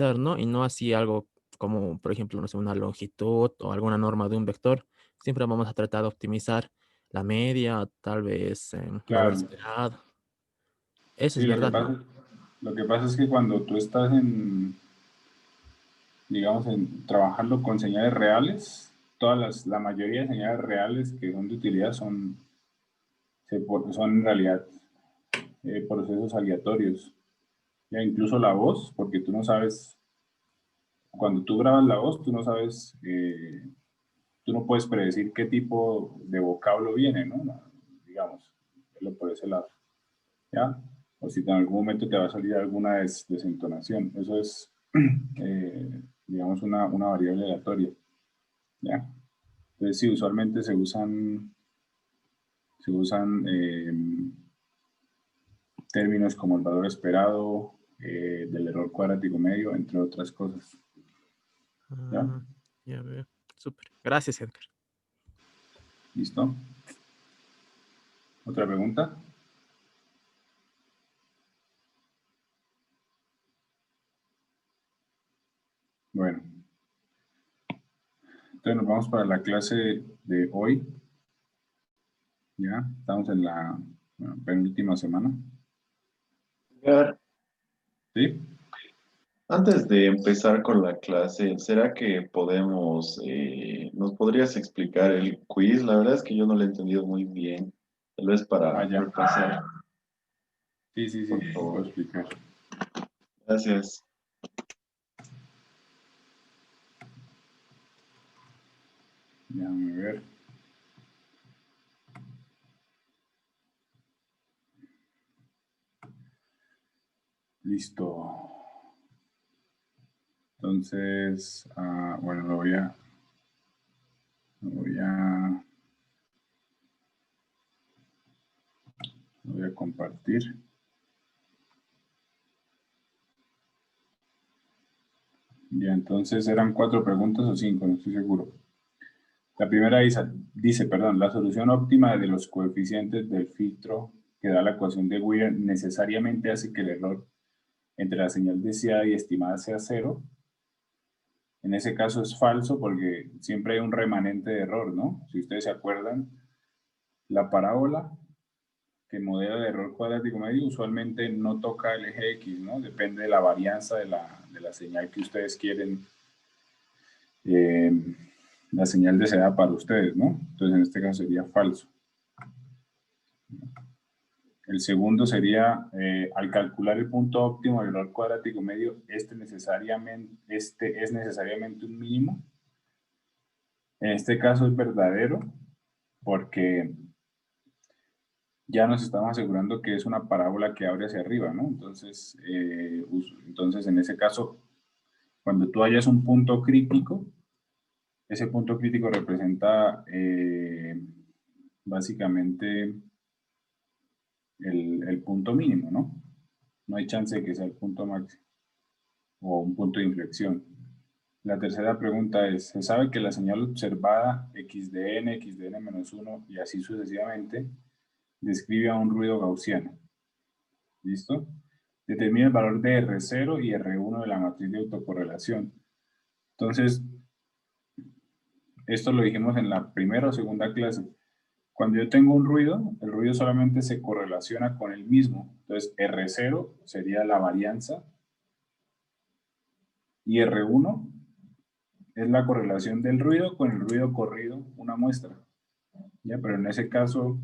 ¿no? Y no así algo como, por ejemplo, no sé, una longitud o alguna norma de un vector. Siempre vamos a tratar de optimizar la media, tal vez valor Claro. esperado. Eso Sí, es verdad, ¿no? lo que pasa es que cuando tú estás en, digamos, en, trabajando con señales reales, la mayoría de señales reales que son de utilidad son en realidad procesos aleatorios. Ya incluso la voz, porque tú no sabes, cuando tú grabas la voz, tú no sabes, tú no puedes predecir qué tipo de vocablo viene, ¿no? Digamos, verlo por ese lado, ¿ya? O si en algún momento te va a salir alguna desentonación. Eso es, digamos, una variable aleatoria, ¿ya? Entonces, sí, usualmente se usan términos como el valor esperado, del error cuadrático medio, entre otras cosas, ¿ya? Ah, ya veo. Súper. Gracias, Edgar. ¿Listo? ¿Otra pregunta? Bueno, entonces nos vamos para la clase de hoy, ¿ya? Estamos en la penúltima semana, Edgar, ¿sí? antes de empezar con la clase, ¿será que nos podrías explicar el quiz? La verdad es que yo no lo he entendido muy bien. Tal vez Ah, para ya. repasar, Sí, sí, sí, por te puedo favor. explicar. Gracias. Déjame ver. Listo. Entonces, bueno, lo voy a compartir. Ya, entonces eran 4 preguntas o 5, no estoy seguro. La primera dice, perdón, la solución óptima de los coeficientes del filtro que da la ecuación de Wheeler necesariamente hace que el error entre la señal deseada y estimada sea cero. En ese caso es falso porque siempre hay un remanente de error, ¿no? Si ustedes se acuerdan, la parábola que modela el error cuadrático medio usualmente no toca el eje X, ¿no? Depende de la varianza de la señal que ustedes quieren, eh, la señal deseada para ustedes, ¿no? Entonces en este caso sería falso. El segundo sería, al calcular el punto óptimo del error cuadrático medio, este es necesariamente un mínimo. En este caso es verdadero porque ya nos estamos asegurando que es una parábola que abre hacia arriba, ¿no? Entonces en ese caso, cuando tú hayas un punto crítico, ese punto crítico representa básicamente el punto mínimo, ¿no? No hay chance de que sea el punto máximo o un punto de inflexión. La tercera pregunta es, se sabe que la señal observada xdn-1 y así sucesivamente describe a un ruido gaussiano. ¿Listo? Determina el valor de R0 y R1 de la matriz de autocorrelación. Entonces, esto lo dijimos en la primera o segunda clase. Cuando yo tengo un ruido, el ruido solamente se correlaciona con el mismo. Entonces, R0 sería la varianza y R1 es la correlación del ruido con el ruido corrido, una muestra. ¿Ya? Pero en ese caso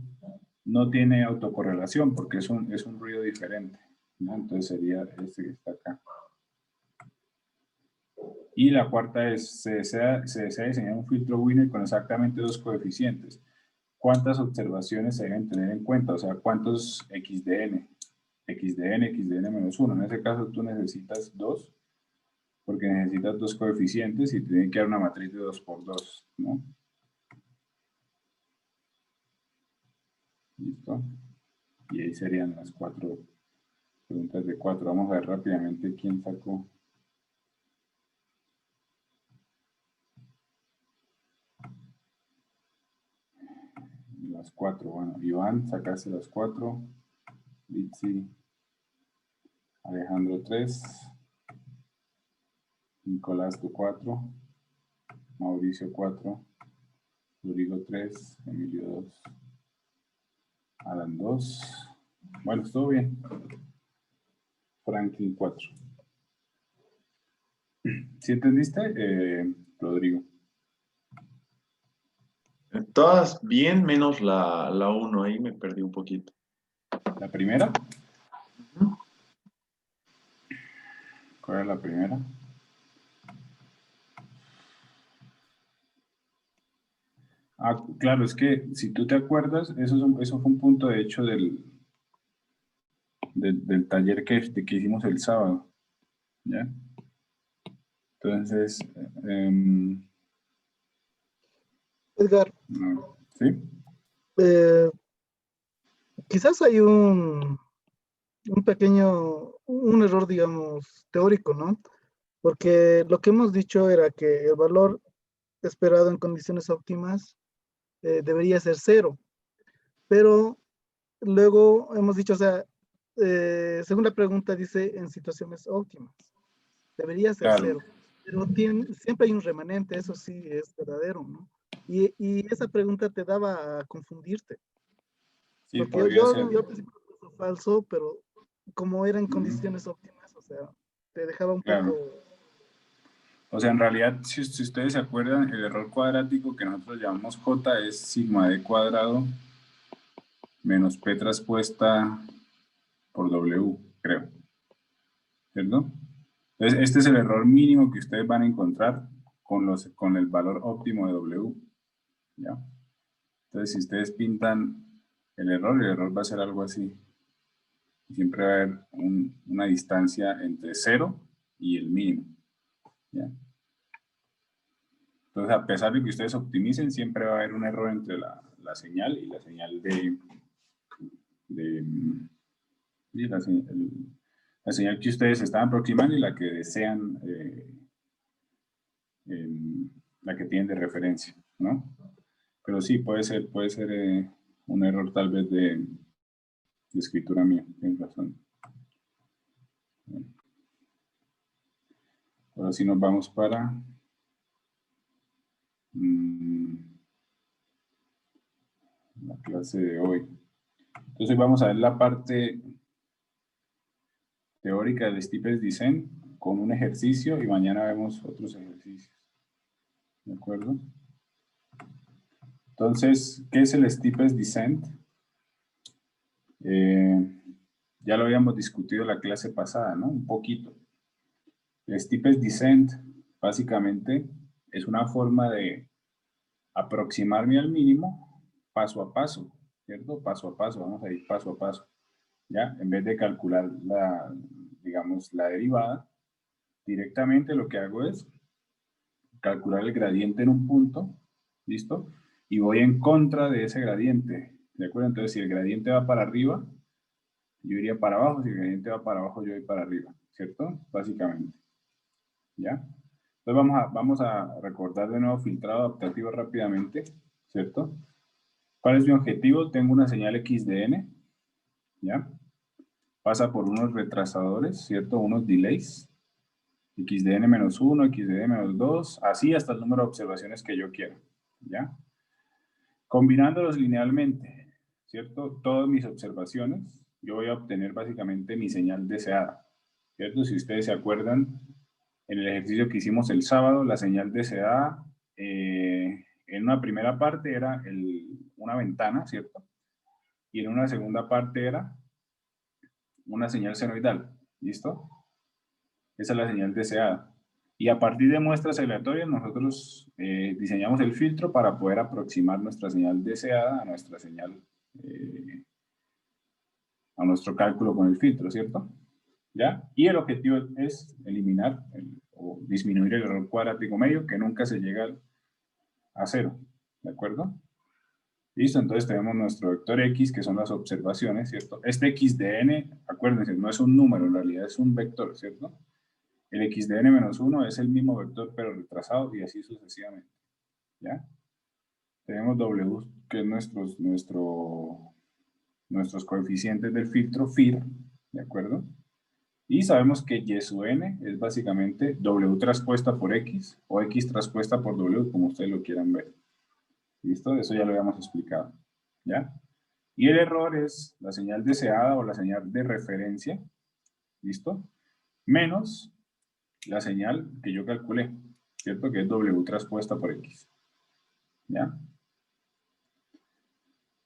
no tiene autocorrelación porque es un ruido diferente, ¿no? Entonces sería este que está acá. Y la cuarta es, se desea diseñar un filtro Wiener con exactamente 2 coeficientes. ¿Cuántas observaciones se deben tener en cuenta? O sea, ¿cuántos XDN? XDN-1. En ese caso tú necesitas 2, porque necesitas 2 coeficientes y tiene que dar una matriz de 2 por 2, ¿no? ¿Listo? Y ahí serían las 4 preguntas de 4. Vamos a ver rápidamente quién sacó. Las 4. Bueno, Iván, sacaste las 4. Litsi, Alejandro 3. Nicolás, tú 4. Mauricio 4. Rodrigo 3. Emilio 2. Alan 2. Bueno, estuvo bien. Franklin 4. ¿Sí entendiste, Rodrigo? Todas bien, menos la 1, ahí me perdí un poquito. ¿La primera? ¿Cuál es la primera? Ah, claro, es que si tú te acuerdas, eso fue un punto de hecho del taller que hicimos el sábado, ¿ya? Entonces, Edgar, ¿sí? eh, quizás hay un pequeño, un error, digamos, teórico, ¿no? Porque lo que hemos dicho era que el valor esperado en condiciones óptimas debería ser cero, pero luego hemos dicho, o sea, según la pregunta dice en situaciones óptimas, debería ser Claro, cero, pero siempre hay un remanente, eso sí es verdadero, ¿no? Y esa pregunta te daba a confundirte. sí, Porque podría ser. yo pensé que era falso, pero como era en Ujú, condiciones óptimas, o sea, te dejaba un claro. poco... O sea, en realidad, si ustedes se acuerdan, el error cuadrático que nosotros llamamos J es sigma d cuadrado menos p traspuesta por W, creo. ¿Cierto? Entonces, este es el error mínimo que ustedes van a encontrar con el valor óptimo de W. ¿Ya? Entonces, si ustedes pintan el error va a ser algo así. Siempre va a haber una distancia entre 0 y el mínimo. ¿Ya? Entonces, a pesar de que ustedes optimicen, siempre va a haber un error entre la señal y la señal sí, la señal que ustedes están aproximando y la que desean, la que tienen de referencia, ¿no? Pero sí, puede ser un error tal vez de escritura mía, tienes razón. Ahora sí nos vamos para la clase de hoy. Entonces vamos a ver la parte teórica del Steepest Descent con un ejercicio y mañana vemos otros ejercicios. ¿De acuerdo? Entonces, ¿qué es el Steepest Descent? Ya lo habíamos discutido en la clase pasada, ¿no? Un poquito. El Steepest Descent, básicamente, es una forma de aproximarme al mínimo paso a paso, ¿cierto? Paso a paso, vamos a ir paso a paso, ¿ya? En vez de calcular digamos, la derivada, directamente lo que hago es calcular el gradiente en un punto, ¿listo? Y voy en contra de ese gradiente, ¿de acuerdo? Entonces, si el gradiente va para arriba, yo iría para abajo, si el gradiente va para abajo, yo voy para arriba, ¿cierto? Básicamente, ¿ya? Entonces vamos a recordar de nuevo filtrado adaptativo rápidamente, ¿cierto? ¿Cuál es mi objetivo? Tengo una señal x de n, ¿ya? Pasa por unos retrasadores, ¿cierto? Unos delays, x de n menos 1, x de n menos 2, así hasta el número de observaciones que yo quiera, ¿ya? Combinándolos linealmente, ¿cierto? Todas mis observaciones, yo voy a obtener básicamente mi señal deseada, ¿cierto? Si ustedes se acuerdan, en el ejercicio que hicimos el sábado, la señal deseada, en una primera parte era una ventana, ¿cierto? Y en una segunda parte era una señal senoidal, ¿listo? Esa es la señal deseada. Y a partir de muestras aleatorias, nosotros diseñamos el filtro para poder aproximar nuestra señal deseada a nuestra señal, a nuestro cálculo con el filtro, ¿cierto? ¿Ya? Y el objetivo es eliminar o disminuir el error cuadrático medio, que nunca se llega a cero, ¿de acuerdo? Listo, entonces tenemos nuestro vector x, que son las observaciones, ¿cierto? Este x de n, acuérdense, no es un número, en realidad es un vector, ¿cierto? El x de n menos 1 es el mismo vector, pero retrasado, y así sucesivamente, ¿ya? Tenemos w, que es nuestros coeficientes del filtro FIR, ¿de acuerdo? Y sabemos que Y sub n es básicamente W transpuesta por X o X transpuesta por W, como ustedes lo quieran ver. ¿Listo? Eso ya lo habíamos explicado. ¿Ya? Y el error es la señal deseada o la señal de referencia. ¿Listo? Menos la señal que yo calculé, ¿cierto? Que es W transpuesta por X. ¿Ya?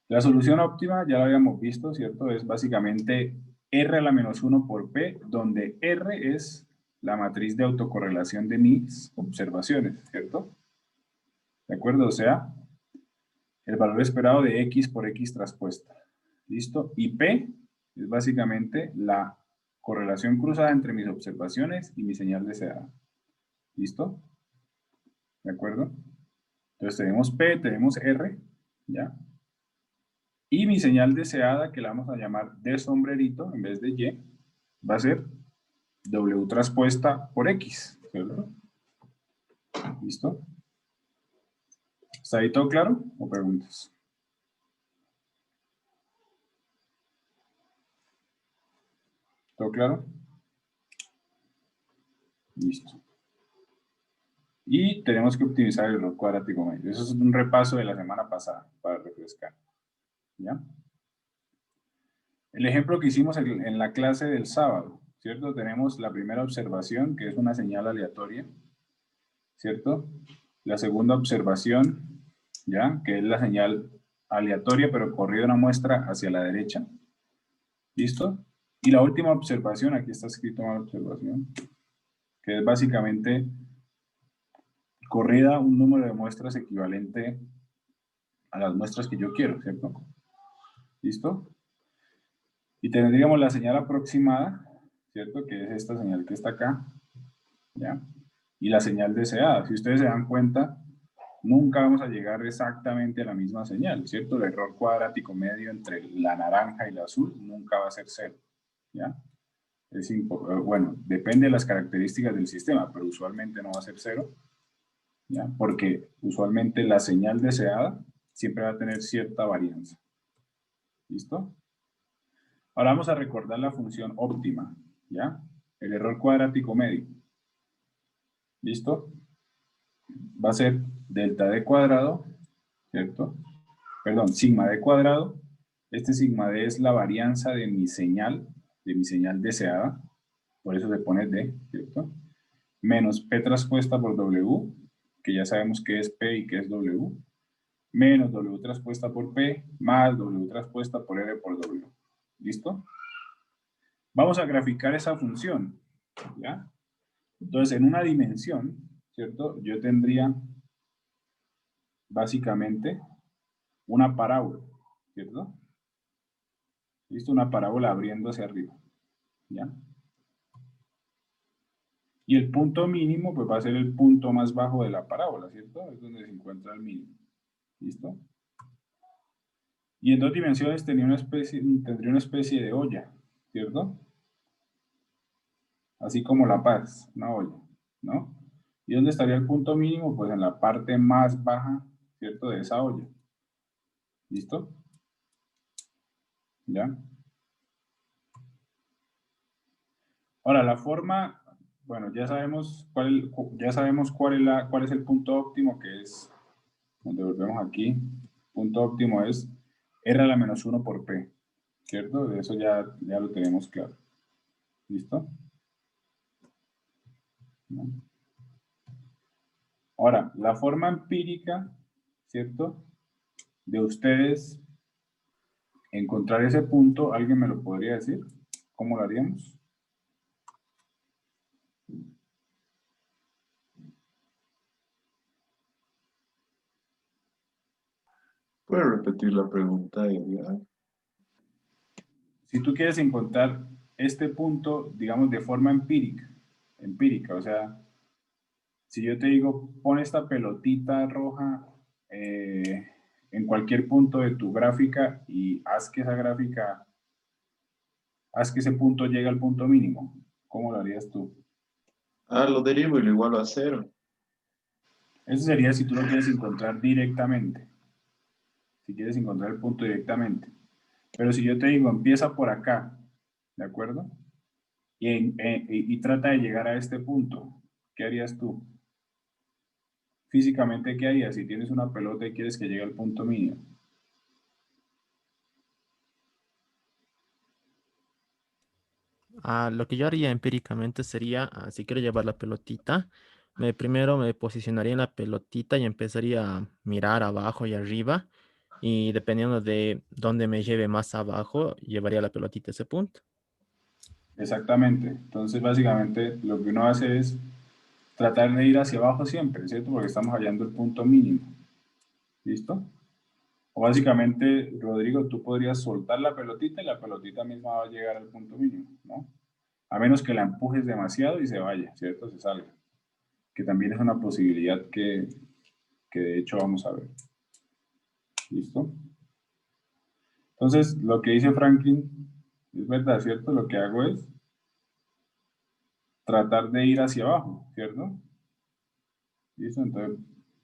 La solución óptima, ya la habíamos visto, ¿cierto? Es básicamente R a la menos 1 por P, donde R es la matriz de autocorrelación de mis observaciones, ¿cierto? ¿De acuerdo? O sea, el valor esperado de X por X transpuesta. ¿Listo? Y P es básicamente la correlación cruzada entre mis observaciones y mi señal deseada. ¿Listo? ¿De acuerdo? Entonces tenemos P, tenemos R, ¿ya? Y mi señal deseada, que la vamos a llamar de sombrerito en vez de Y, va a ser W transpuesta por X, ¿cierto? ¿Listo? ¿Está ahí todo claro? ¿O preguntas? ¿Todo claro? Listo. Y tenemos que optimizar el error cuadrático medio. Eso es un repaso de la semana pasada para refrescar. ¿Ya? El ejemplo que hicimos en la clase del sábado, ¿cierto? Tenemos la primera observación, que es una señal aleatoria, ¿cierto? La segunda observación, ¿ya? Que es la señal aleatoria, pero corrida una muestra hacia la derecha. ¿Listo? Y la última observación, aquí está escrito una observación, que es básicamente corrida un número de muestras equivalente a las muestras que yo quiero, ¿cierto? ¿Listo? Y tendríamos la señal aproximada, ¿cierto? Que es esta señal que está acá, ¿ya? Y la señal deseada. Si ustedes se dan cuenta, nunca vamos a llegar exactamente a la misma señal, ¿cierto? El error cuadrático medio entre la naranja y la azul nunca va a ser 0, ¿ya? Bueno, depende de las características del sistema, pero usualmente no va a ser 0, ¿ya? Porque usualmente la señal deseada siempre va a tener cierta varianza. ¿Listo? Ahora vamos a recordar la función óptima, ¿ya? El error cuadrático medio. ¿Listo? Va a ser delta d cuadrado, ¿cierto? Perdón, sigma d cuadrado. Este sigma d es la varianza de mi señal deseada. Por eso se pone d, ¿cierto? Menos p transpuesta por w, que ya sabemos qué es p y qué es w. Menos w transpuesta por p, más w transpuesta por r por w. ¿Listo? Vamos a graficar esa función, ¿ya? Entonces, en una dimensión, ¿cierto? Yo tendría básicamente una parábola, ¿cierto? ¿Listo? Una parábola abriendo hacia arriba, ¿ya? Y el punto mínimo, pues va a ser el punto más bajo de la parábola, ¿cierto? Es donde se encuentra el mínimo. ¿Listo? Y en dos dimensiones tendría una especie de olla, ¿cierto? Así como La Paz, una olla, ¿no? ¿Y dónde estaría el punto mínimo? Pues en la parte más baja, ¿cierto? De esa olla. ¿Listo? ¿Ya? Ahora, la forma, bueno, ya sabemos cuál es el punto óptimo, que es, donde volvemos aquí, punto óptimo es R a la menos 1 por P, ¿cierto? De eso ya lo tenemos claro. ¿Listo? ¿No? Ahora, la forma empírica, ¿cierto? De ustedes encontrar ese punto, ¿alguien me lo podría decir? ¿Cómo lo haríamos? ¿Puede repetir la pregunta, Edgar? Si tú quieres encontrar este punto, digamos, de forma empírica, o sea, si yo te digo, pon esta pelotita roja en cualquier punto de tu gráfica y haz que ese punto llegue al punto mínimo, ¿cómo lo harías tú? Ah, lo derivo y lo igualo a 0. Eso sería si tú lo quieres encontrar directamente. Si quieres encontrar el punto directamente. Pero si yo te digo, empieza por acá, ¿de acuerdo? y trata de llegar a este punto, ¿qué harías tú? Físicamente, ¿qué harías si tienes una pelota y quieres que llegue al punto mínimo? Lo que yo haría empíricamente sería, si quiero llevar la pelotita, primero me posicionaría en la pelotita y empezaría a mirar abajo y arriba. Y dependiendo de dónde me lleve más abajo, llevaría la pelotita a ese punto. Exactamente. Entonces, básicamente, lo que uno hace es tratar de ir hacia abajo siempre, ¿cierto? Porque estamos hallando el punto mínimo. ¿Listo? O básicamente, Rodrigo, tú podrías soltar la pelotita y la pelotita misma va a llegar al punto mínimo, ¿no? A menos que la empujes demasiado y se vaya, ¿cierto? Se salga. Que también es una posibilidad que de hecho vamos a ver. ¿Listo? Entonces, lo que dice Franklin es verdad, ¿cierto? Lo que hago es tratar de ir hacia abajo, ¿cierto? ¿Listo? Entonces,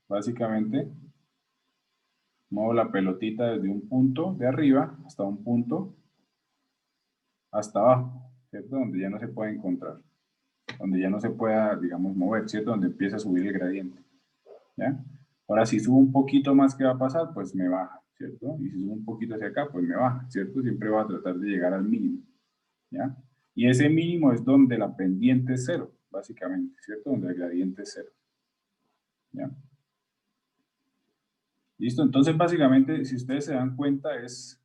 básicamente, muevo la pelotita desde un punto de arriba hasta un punto hasta abajo, ¿cierto? Donde ya no se puede encontrar, donde ya no se pueda, digamos, mover, ¿cierto? Donde empieza a subir el gradiente, ¿ya? Ahora, si subo un poquito más, ¿qué va a pasar? Pues me baja, ¿cierto? Y si subo un poquito hacia acá, pues me baja, ¿cierto? Siempre va a tratar de llegar al mínimo, ¿ya? Y ese mínimo es donde la pendiente es cero, básicamente, ¿cierto? Donde el gradiente es cero, ¿ya? ¿Listo? Entonces, básicamente, si ustedes se dan cuenta, es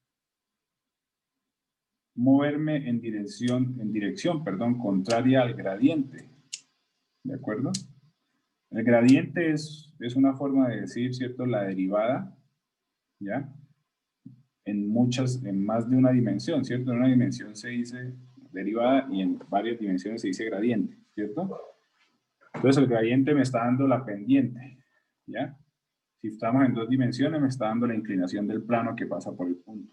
moverme en dirección, perdón, contraria al gradiente, ¿de acuerdo? El gradiente es una forma de decir, ¿cierto? La derivada, ¿ya? En más de una dimensión, ¿cierto? En una dimensión se dice derivada y en varias dimensiones se dice gradiente, ¿cierto? Entonces el gradiente me está dando la pendiente, ¿ya? Si estamos en dos dimensiones, me está dando la inclinación del plano que pasa por el punto.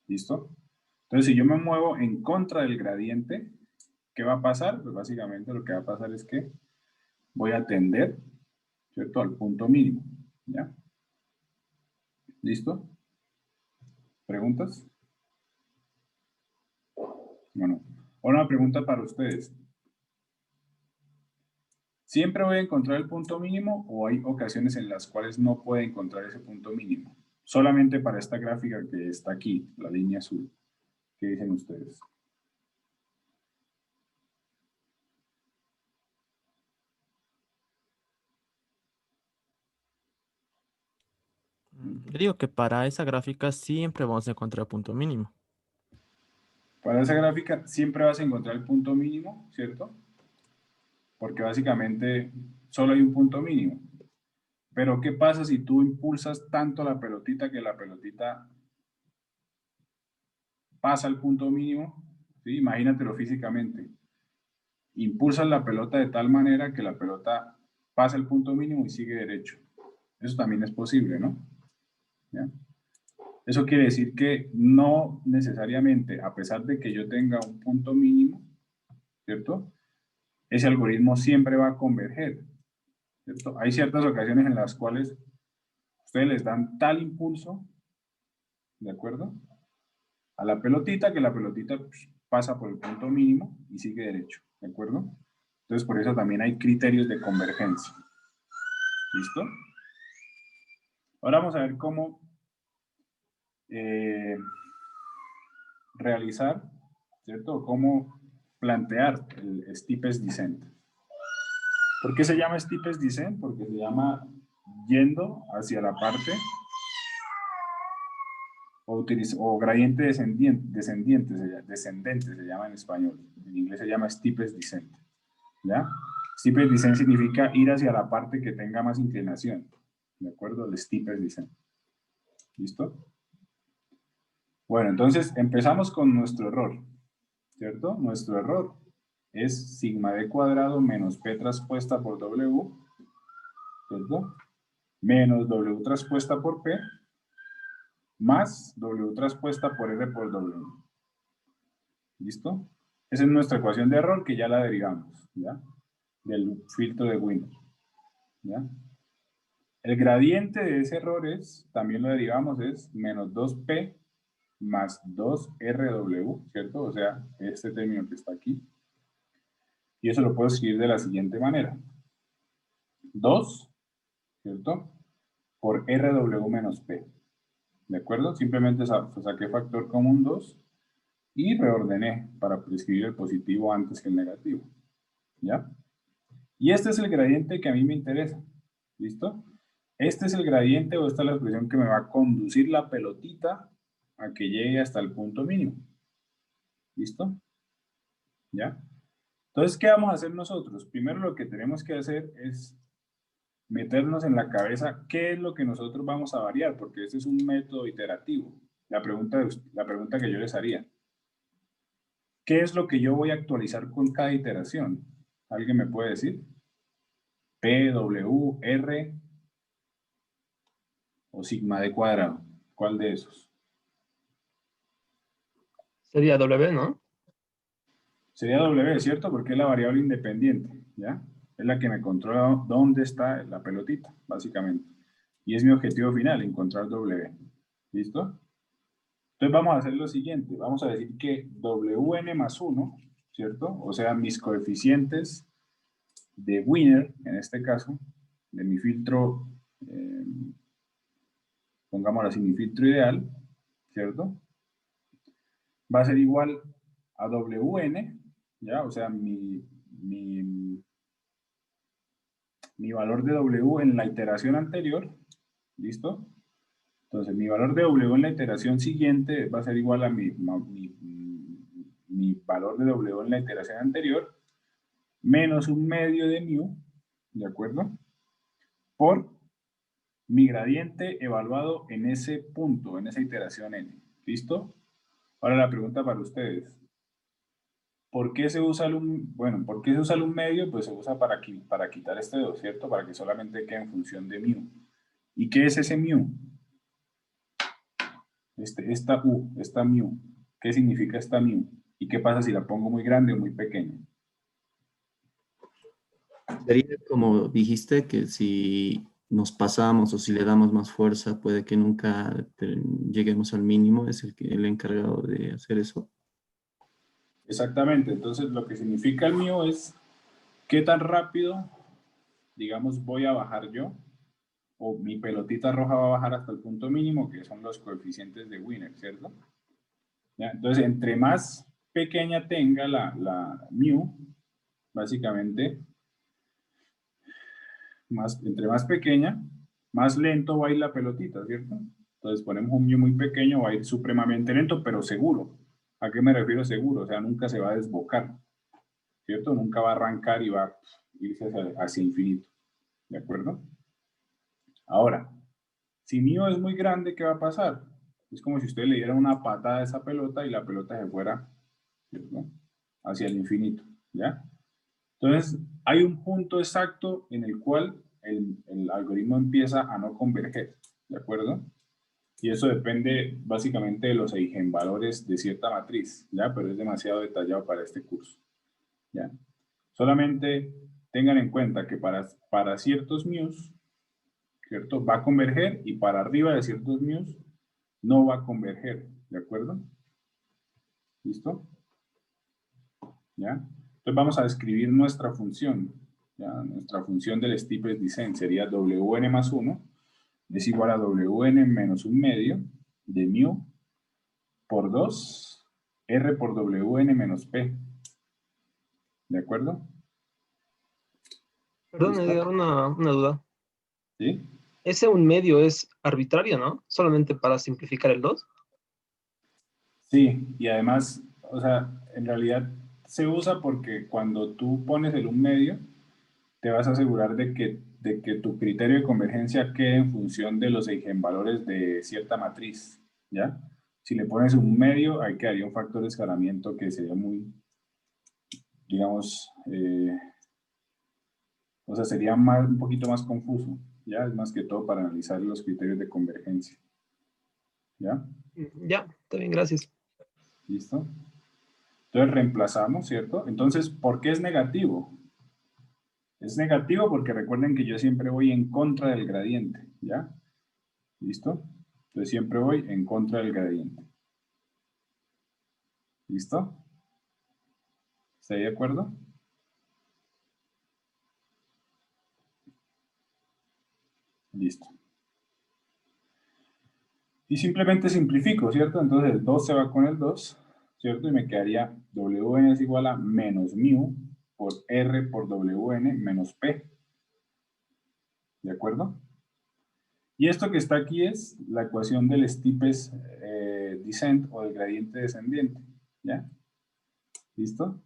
¿Listo? Entonces, si yo me muevo en contra del gradiente, ¿qué va a pasar? Pues básicamente lo que va a pasar es que voy a tender, ¿cierto? Al punto mínimo, ¿ya? ¿Listo? ¿Preguntas? Bueno, ahora una pregunta para ustedes. ¿Siempre voy a encontrar el punto mínimo o hay ocasiones en las cuales no puedo encontrar ese punto mínimo? Solamente para esta gráfica que está aquí, la línea azul. ¿Qué dicen ustedes? Yo digo que para esa gráfica siempre vamos a encontrar el punto mínimo. Para esa gráfica siempre vas a encontrar el punto mínimo, ¿cierto? Porque básicamente solo hay un punto mínimo. Pero ¿qué pasa si tú impulsas tanto la pelotita que la pelotita pasa al punto mínimo? ¿Sí? Imagínatelo físicamente. Impulsas la pelota de tal manera que la pelota pasa el punto mínimo y sigue derecho. Eso también es posible, ¿no? ¿Ya? Eso quiere decir que no necesariamente, a pesar de que yo tenga un punto mínimo, ¿cierto? Ese algoritmo siempre va a converger, ¿cierto? Hay ciertas ocasiones en las cuales ustedes les dan tal impulso, ¿de acuerdo? A la pelotita, que la pelotita pasa por el punto mínimo y sigue derecho, ¿de acuerdo? Entonces, por eso también hay criterios de convergencia. ¿Listo? Ahora vamos a ver cómo realizar, ¿cierto? Cómo plantear el steepest descent. ¿Por qué se llama steepest descent? Porque se llama yendo hacia la parte o gradiente descendente se llama en español. En inglés se llama steepest descent. ¿Ya? Steepest descent significa ir hacia la parte que tenga más inclinación. ¿De acuerdo? El steepest descent. ¿Listo? Bueno, entonces empezamos con nuestro error. ¿Cierto? Nuestro error es sigma d cuadrado menos p traspuesta por w, ¿cierto? Menos w traspuesta por p, más w traspuesta por r por w. ¿Listo? Esa es nuestra ecuación de error que ya la derivamos, ¿ya? Del filtro de Wiener, ¿ya? El gradiente de ese error es, también lo derivamos, es menos 2p más 2RW, ¿cierto? O sea, este término que está aquí. Y eso lo puedo escribir de la siguiente manera. 2, ¿cierto? Por RW menos P. ¿De acuerdo? Simplemente saqué factor común 2 y reordené para escribir el positivo antes que el negativo. ¿Ya? Y este es el gradiente que a mí me interesa. ¿Listo? Este es el gradiente o esta es la expresión que me va a conducir la pelotita a que llegue hasta el punto mínimo. ¿Listo? ¿Ya? Entonces, ¿qué vamos a hacer nosotros? Primero lo que tenemos que hacer es meternos en la cabeza qué es lo que nosotros vamos a variar, porque este es un método iterativo. La pregunta que yo les haría, ¿qué es lo que yo voy a actualizar con cada iteración? ¿Alguien me puede decir? P, W, R o sigma d cuadrado. ¿Cuál de esos? Sería W, ¿no? Sería W, ¿cierto? Porque es la variable independiente, ¿ya? Es la que me controla dónde está la pelotita, básicamente. Y es mi objetivo final, encontrar W. ¿Listo? Entonces vamos a hacer lo siguiente. Vamos a decir que Wn más 1, ¿cierto? O sea, mis coeficientes de Wiener, en este caso, de mi filtro, pongámoslo así, mi filtro ideal, ¿cierto? Va a ser igual a Wn, ¿ya? O sea, mi valor de W en la iteración anterior, ¿listo? Entonces, mi valor de W en la iteración siguiente va a ser igual a mi valor de W en la iteración anterior, menos un medio de mu, ¿de acuerdo? Por mi gradiente evaluado en ese punto, en esa iteración n. ¿Listo? Ahora la pregunta para ustedes. ¿Por qué se usa ¿por qué se usa el medio? Pues se usa para quitar este 2, ¿cierto? Para que solamente quede en función de mu. ¿Y qué es ese mu? Esta mu. ¿Qué significa esta mu? ¿Y qué pasa si la pongo muy grande o muy pequeña? Sería como dijiste, que si nos pasamos o si le damos más fuerza, puede que nunca lleguemos al mínimo, es el encargado de hacer eso. Exactamente, entonces lo que significa el mu es qué tan rápido, digamos, voy a bajar yo, o mi pelotita roja va a bajar hasta el punto mínimo, que son los coeficientes de Wiener, ¿cierto? ¿Ya? Entonces, entre más pequeña tenga la mu, básicamente, entre más pequeña, más lento va a ir la pelotita, ¿cierto? Entonces ponemos un mu muy pequeño, va a ir supremamente lento, pero seguro. ¿A qué me refiero seguro? O sea, nunca se va a desbocar, ¿cierto? Nunca va a arrancar y va a irse hacia infinito, ¿de acuerdo? Ahora, si mu es muy grande, ¿qué va a pasar? Es como si usted le diera una patada a esa pelota y la pelota se fuera, ¿cierto?, hacia el infinito, ¿ya? Entonces, hay un punto exacto en el cual el algoritmo empieza a no converger, ¿de acuerdo? Y eso depende básicamente de los eigenvalores de cierta matriz, ¿ya? Pero es demasiado detallado para este curso, ¿ya? Solamente tengan en cuenta que para ciertos μ's, ¿cierto?, va a converger, y para arriba de ciertos μ's no va a converger, ¿de acuerdo? ¿Listo? ¿Ya? Entonces vamos a describir nuestra función, ¿ya? Nuestra función del steepest descent sería Wn más 1 es igual a Wn menos un medio de mu por 2 R por Wn menos P. ¿De acuerdo? Perdón, ¿Listo? Edgar, una duda. ¿Sí? Ese un medio es arbitrario, ¿no? Solamente para simplificar el 2. Sí, y además, o sea, en realidad se usa porque cuando tú pones el un medio, te vas a asegurar de que tu criterio de convergencia quede en función de los eigenvalores de cierta matriz, ¿ya? Si le pones un medio, ahí quedaría un factor de escalamiento que sería muy, digamos, o sea, sería un poquito más confuso, ¿ya? Es más que todo para analizar los criterios de convergencia, ¿ya? Ya, está bien, gracias. ¿Listo? Entonces reemplazamos, ¿cierto? Entonces, ¿por qué es negativo? Es negativo porque recuerden que yo siempre voy en contra del gradiente, ¿ya? ¿Listo? Entonces siempre voy en contra del gradiente. ¿Listo? ¿Está de acuerdo? Listo. Y simplemente simplifico, ¿cierto? Entonces el 2 se va con el 2, ¿cierto? Y me quedaría Wn es igual a menos mu por R por Wn menos P. ¿De acuerdo? Y esto que está aquí es la ecuación del steepest descent o del gradiente descendiente. ¿Ya? ¿Listo?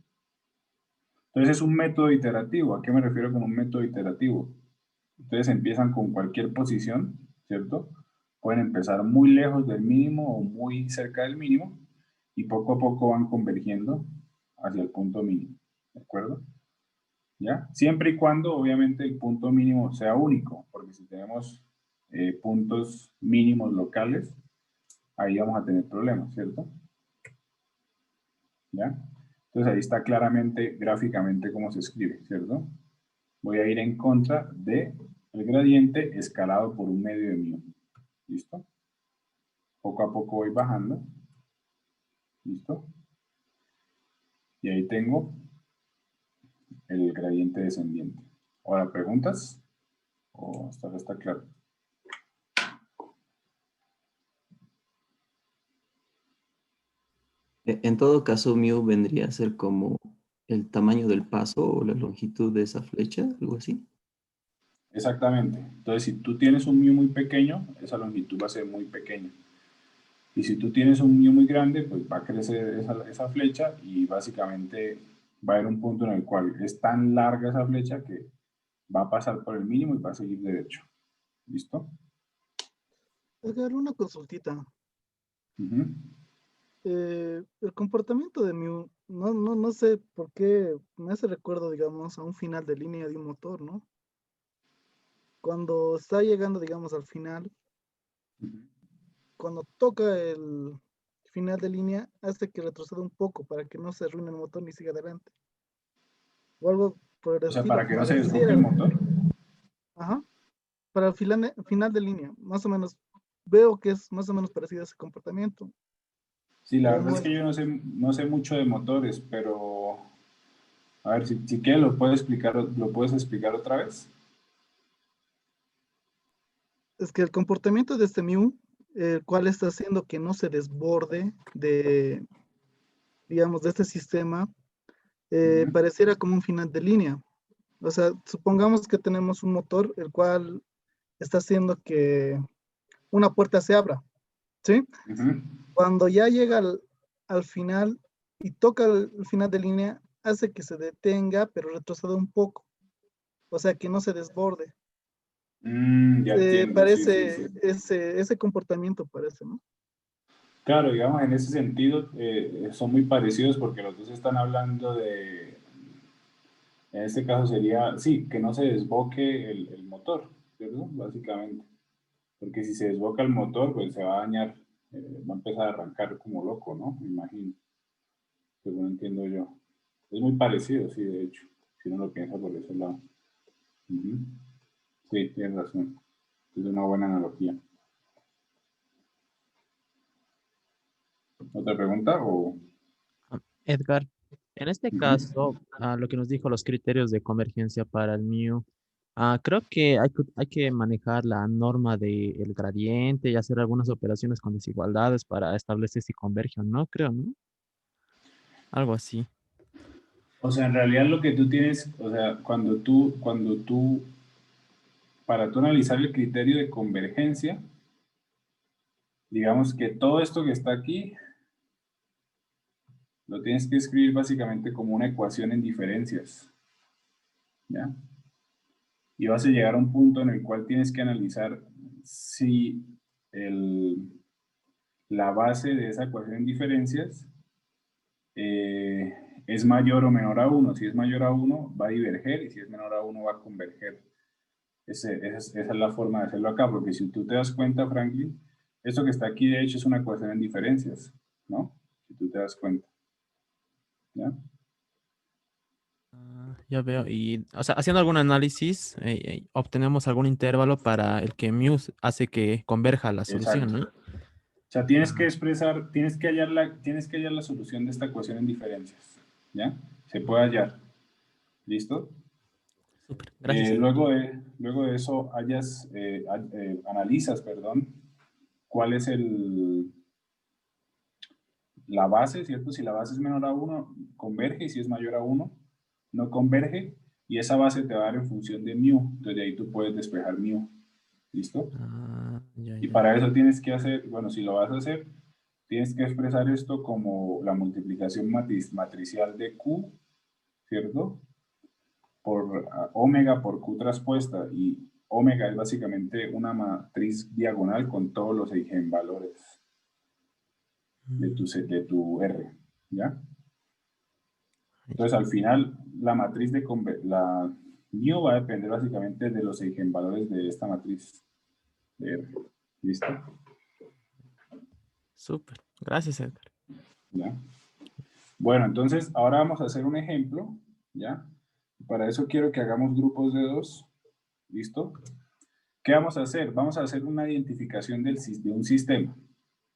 Entonces es un método iterativo. ¿A qué me refiero con un método iterativo? Ustedes empiezan con cualquier posición, ¿cierto? Pueden empezar muy lejos del mínimo o muy cerca del mínimo y poco a poco van convergiendo hacia el punto mínimo, ¿de acuerdo? ¿Ya? Siempre y cuando, obviamente, el punto mínimo sea único, porque si tenemos puntos mínimos locales, ahí vamos a tener problemas, ¿cierto? ¿Ya? Entonces ahí está claramente, gráficamente, cómo se escribe, ¿cierto? Voy a ir en contra de el gradiente escalado por un medio de mu. ¿Listo? Poco a poco voy bajando. ¿Listo? Y ahí tengo el gradiente descendiente. Ahora, ¿preguntas? ¿O hasta ahora está claro? En todo caso, mu vendría a ser como el tamaño del paso o la longitud de esa flecha, algo así. Exactamente. Entonces, si tú tienes un mu muy pequeño, esa longitud va a ser muy pequeña. Y si tú tienes un mu muy grande, pues va a crecer esa flecha y básicamente va a haber un punto en el cual es tan larga esa flecha que va a pasar por el mínimo y va a seguir derecho. ¿Listo? Edgar, una consultita. Ujú. El comportamiento de Mew, no sé por qué me hace recuerdo, digamos, a un final de línea de un motor, ¿no? Cuando está llegando, digamos, al final, cuando toca el final de línea, hace que retroceda un poco para que no se arruine el motor ni siga adelante. O algo por el O sea, estilo, para que no se desboque pareciera, el motor. ajá, para el final de línea, más o menos, veo que es más o menos parecido a ese comportamiento. Sí, la O verdad no es es, que yo no sé mucho de motores, pero a ver, si quieres lo puedes explicar otra vez. es que el comportamiento de este Mew, el cual está haciendo que no se desborde de, digamos, de este sistema, Ujú, pareciera como un final de línea. O sea, supongamos que tenemos un motor el cual está haciendo que una puerta se abra, ¿sí? ujú. Cuando ya llega al final y toca el final de línea, hace que se detenga, pero retroceda un poco, o sea, que no se desborde. Ya entiendo, sí, sí, sí. Parece ese comportamiento, parece, ¿no? Claro, digamos, en ese sentido son muy parecidos porque los dos están hablando de, en este caso sería, sí, que no se desboque el motor, ¿cierto? Básicamente. Porque si se desboca el motor, pues se va a dañar, va a empezar a arrancar como loco, ¿no? Me imagino, según entiendo yo. Es muy parecido, sí, de hecho, si uno lo piensa por ese lado. Ujú. Sí, tienes razón. Es una buena analogía. ¿Otra pregunta? O... Edgar, en este Ujú. caso, lo que nos dijo los criterios de convergencia para el MIU, creo que hay que manejar la norma del gradiente y hacer algunas operaciones con desigualdades para establecer si converge o no, creo, ¿no? Algo así. O sea, en realidad lo que tú tienes, o sea, para tú analizar el criterio de convergencia, digamos que todo esto que está aquí, lo tienes que escribir básicamente como una ecuación en diferencias, ¿ya? Y vas a llegar a un punto en el cual tienes que analizar si la base de esa ecuación en diferencias eh, es mayor o menor a 1. Si es mayor a 1, va a diverger y si es menor a 1, va a converger. Esa es la forma de hacerlo acá, porque si tú te das cuenta, Franklin, esto que está aquí de hecho es una ecuación en diferencias, ¿no? Si tú te das cuenta, ¿ya? Ya veo. Y, o sea, haciendo algún análisis, obtenemos algún intervalo para el que MIU hace que converja la solución, Exacto, ¿no? sea, tienes que expresar, tienes que hallar la solución de esta ecuación en diferencias. ¿Ya? Se puede hallar. ¿Listo? Súper. Gracias, Edgar. Luego de eso analizas, perdón, cuál es la base, ¿cierto? Si la base es menor a 1, converge, y si es mayor a 1, no converge, y esa base te va a dar en función de mu. Entonces de ahí tú puedes despejar mu. ¿Listo? Ya, Y ya. para eso tienes que hacer, bueno, si lo vas a hacer, tienes que expresar esto como la multiplicación matricial de Q, ¿cierto? Por omega por Q traspuesta, y omega es básicamente una matriz diagonal con todos los eigenvalores de tu R, ¿ya? Entonces al final la matriz la mu va a depender básicamente de los eigenvalores de esta matriz de R. ¿Listo? Súper. Gracias, Edgar. ¿Ya? Bueno, entonces ahora vamos a hacer un ejemplo, ¿ya? Para eso quiero que hagamos grupos de 2, ¿listo? ¿Qué vamos a hacer? Vamos a hacer una identificación de un sistema,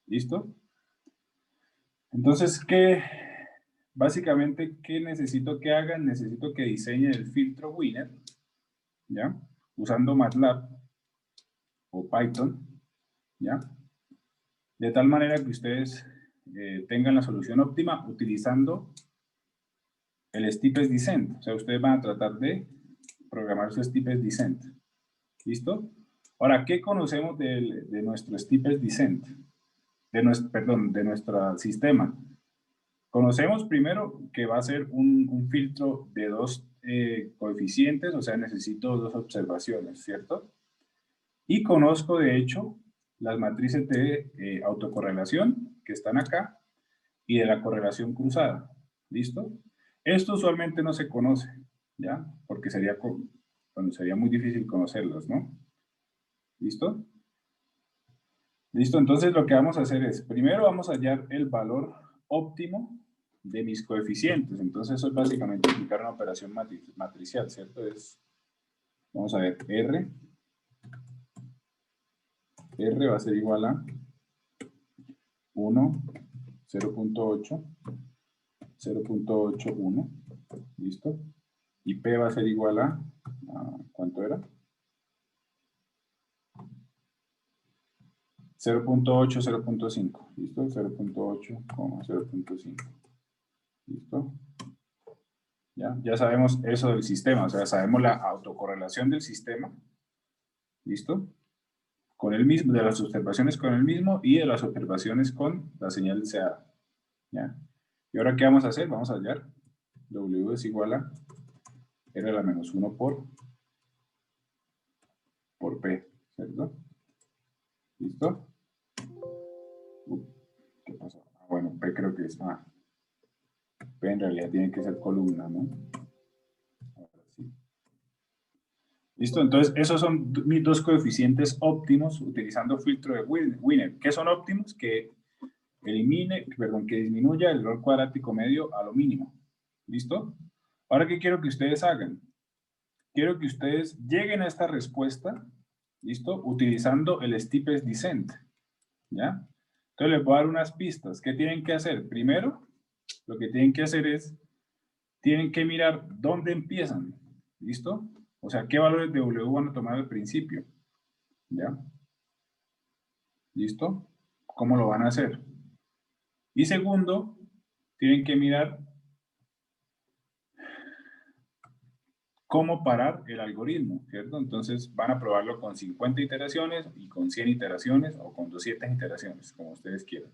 ¿listo? Entonces, básicamente, ¿qué necesito que hagan? Necesito que diseñen el filtro Winner, ¿ya? Usando MATLAB o Python, ¿ya? De tal manera que ustedes tengan la solución óptima utilizando el steepest descent. O sea, ustedes van a tratar de programar su steepest descent. ¿Listo? Ahora, ¿qué conocemos de nuestro steepest descent? De nuestro sistema. Conocemos primero que va a ser un filtro de 2 coeficientes, o sea, necesito 2 observaciones, ¿cierto? Y conozco, de hecho, las matrices de autocorrelación que están acá y de la correlación cruzada. ¿Listo? Esto usualmente no se conoce, ¿ya? Porque sería muy difícil conocerlas, ¿no? ¿Listo? Listo, entonces lo que vamos a hacer es, primero vamos a hallar el valor óptimo de mis coeficientes. Entonces eso es básicamente aplicar una operación matricial, ¿cierto? Vamos a ver, R va a ser igual a 1, 0.8, 0.81, ¿listo? Y P va a ser igual a ¿cuánto era? 0.8, 0.5, ¿listo? 0.8, 0.5, ¿listo? Ya sabemos eso del sistema, o sea, sabemos la autocorrelación del sistema, ¿listo? Con el mismo, de las observaciones con el mismo y de las observaciones con la señal deseada, ¿ya? Y ahora, ¿qué vamos a hacer? Vamos a hallar W es igual a R a la menos 1 por P, ¿cierto? ¿Listo? ¿Qué pasó? Bueno, P creo que es P en realidad tiene que ser columna, ¿no? Ahora sí. ¿Listo? Entonces, esos son mis 2 coeficientes óptimos utilizando filtro de Wiener. ¿Qué son óptimos? Que disminuya el error cuadrático medio a lo mínimo. ¿Listo? Ahora, ¿qué quiero que ustedes hagan? Quiero que ustedes lleguen a esta respuesta, ¿listo? Utilizando el steepest descent, ¿ya? Entonces les voy a dar unas pistas. ¿Qué tienen que hacer? Primero, lo que tienen que hacer es, tienen que mirar dónde empiezan, ¿listo? O sea, qué valores de W van a tomar al principio, ¿ya? ¿Listo? ¿Cómo lo van a hacer? Y segundo, tienen que mirar cómo parar el algoritmo, ¿cierto? Entonces van a probarlo con 50 iteraciones y con 100 iteraciones o con 200 iteraciones, como ustedes quieran.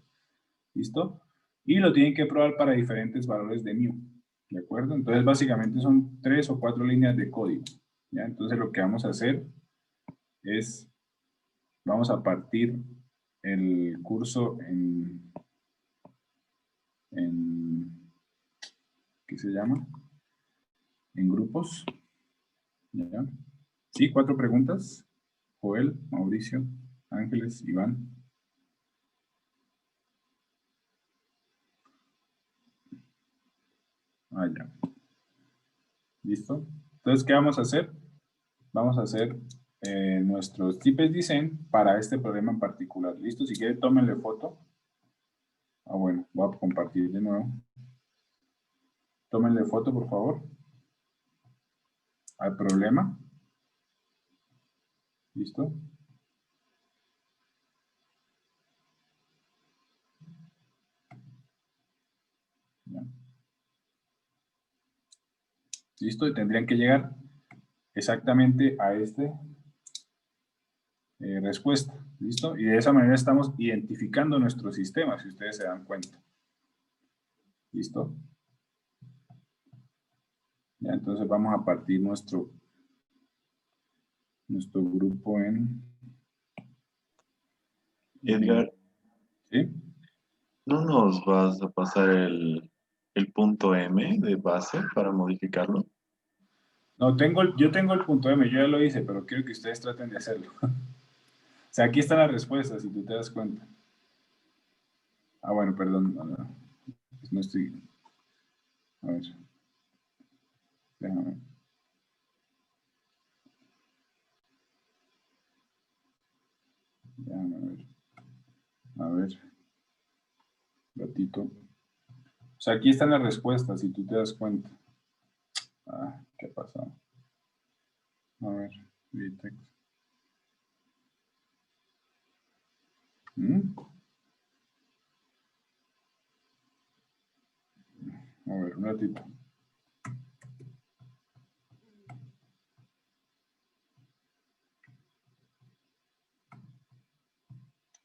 ¿Listo? Y lo tienen que probar para diferentes valores de mu, ¿de acuerdo? Entonces básicamente son 3 o 4 líneas de código, ¿ya? Entonces lo que vamos a hacer es, vamos a partir el curso ¿qué se llama? En grupos, ¿ya? Sí, 4 preguntas. Joel, Mauricio, Ángeles, Iván. Ya. ¿Listo? Entonces, ¿qué vamos a hacer? Vamos a hacer nuestros tips dicen para este problema en particular. ¿Listo? Si quieren, tómenle foto. Ah, bueno, voy a compartir de nuevo. Tómenle foto, por favor, al problema. ¿Listo? Ya. ¿Listo? Y tendrían que llegar exactamente a este respuesta. ¿Listo? Y de esa manera estamos identificando nuestro sistema, si ustedes se dan cuenta. ¿Listo? Ya, entonces vamos a partir nuestro grupo en... Edgar, ¿Sí? ¿no nos vas a pasar el punto M de base para modificarlo? No, yo tengo el punto M, yo ya lo hice, pero quiero que ustedes traten de hacerlo. O sea, aquí está la respuesta, si tú te das cuenta. Ah, bueno, perdón. No estoy... A ver. Déjame. Déjame ver. A ver. Ratito. O sea, aquí están las respuestas, si tú te das cuenta. Ah, ¿qué pasa? A ver. Vitex. A ver, un ratito.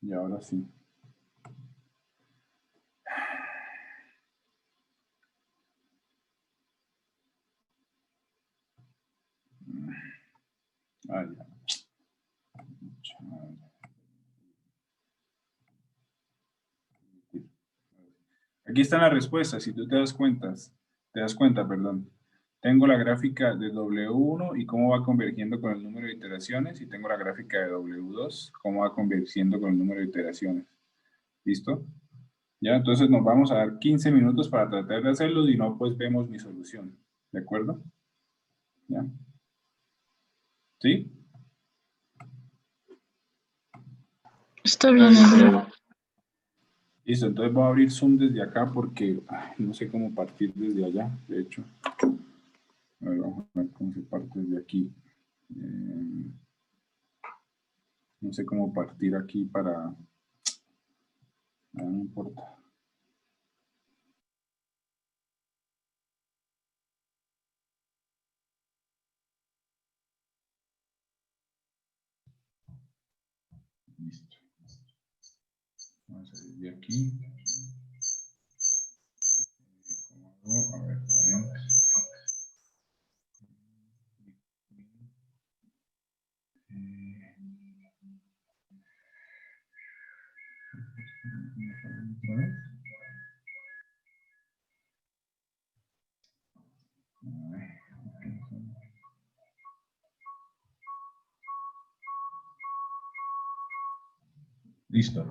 Y ahora sí. Ah, ya. Aquí están las respuestas, si tú te das cuenta, perdón. Tengo la gráfica de W1 y cómo va convergiendo con el número de iteraciones, y tengo la gráfica de W2, cómo va convergiendo con el número de iteraciones. ¿Listo? Ya, entonces nos vamos a dar 15 minutos para tratar de hacerlo, y no, pues vemos mi solución. ¿De acuerdo? ¿Ya? ¿Sí? Está bien, Edgar. Listo, entonces voy a abrir Zoom desde acá porque no sé cómo partir desde allá, de hecho. A ver, vamos a ver cómo se parte desde aquí. No sé cómo partir aquí para... No importa. Listo. Vamos a ir de aquí. ¿Cómo hago? A ver. Listo.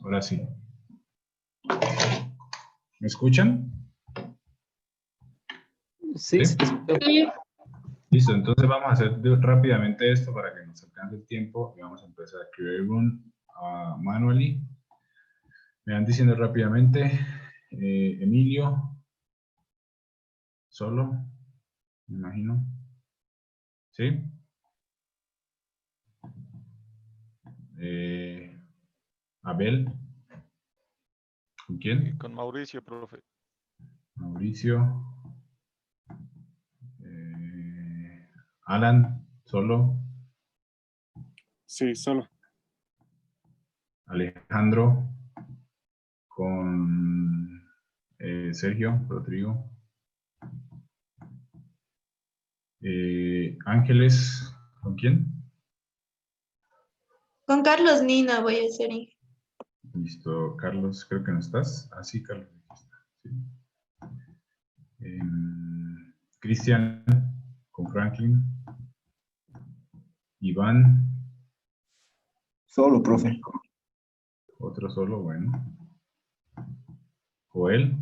Ahora sí. ¿Me escuchan? Sí, ¿Sí? sí te escucho. Sí, Listo, entonces vamos a hacer rápidamente esto para que nos alcance el tiempo y vamos a empezar a create run manually. Me van diciendo rápidamente, Emilio, solo, me imagino. ¿Sí? Abel, ¿con quién? Con Mauricio, profe. Mauricio. Alan, solo. Sí, solo. Alejandro, con Sergio, Rodrigo. Ángeles, ¿con quién? con Carlos Nina voy a hacer. Listo, Carlos, creo que no estás. Ah, sí, Carlos. Sí. Cristian, con Franklin. Iván. Solo, profe. Otro solo, bueno. Joel.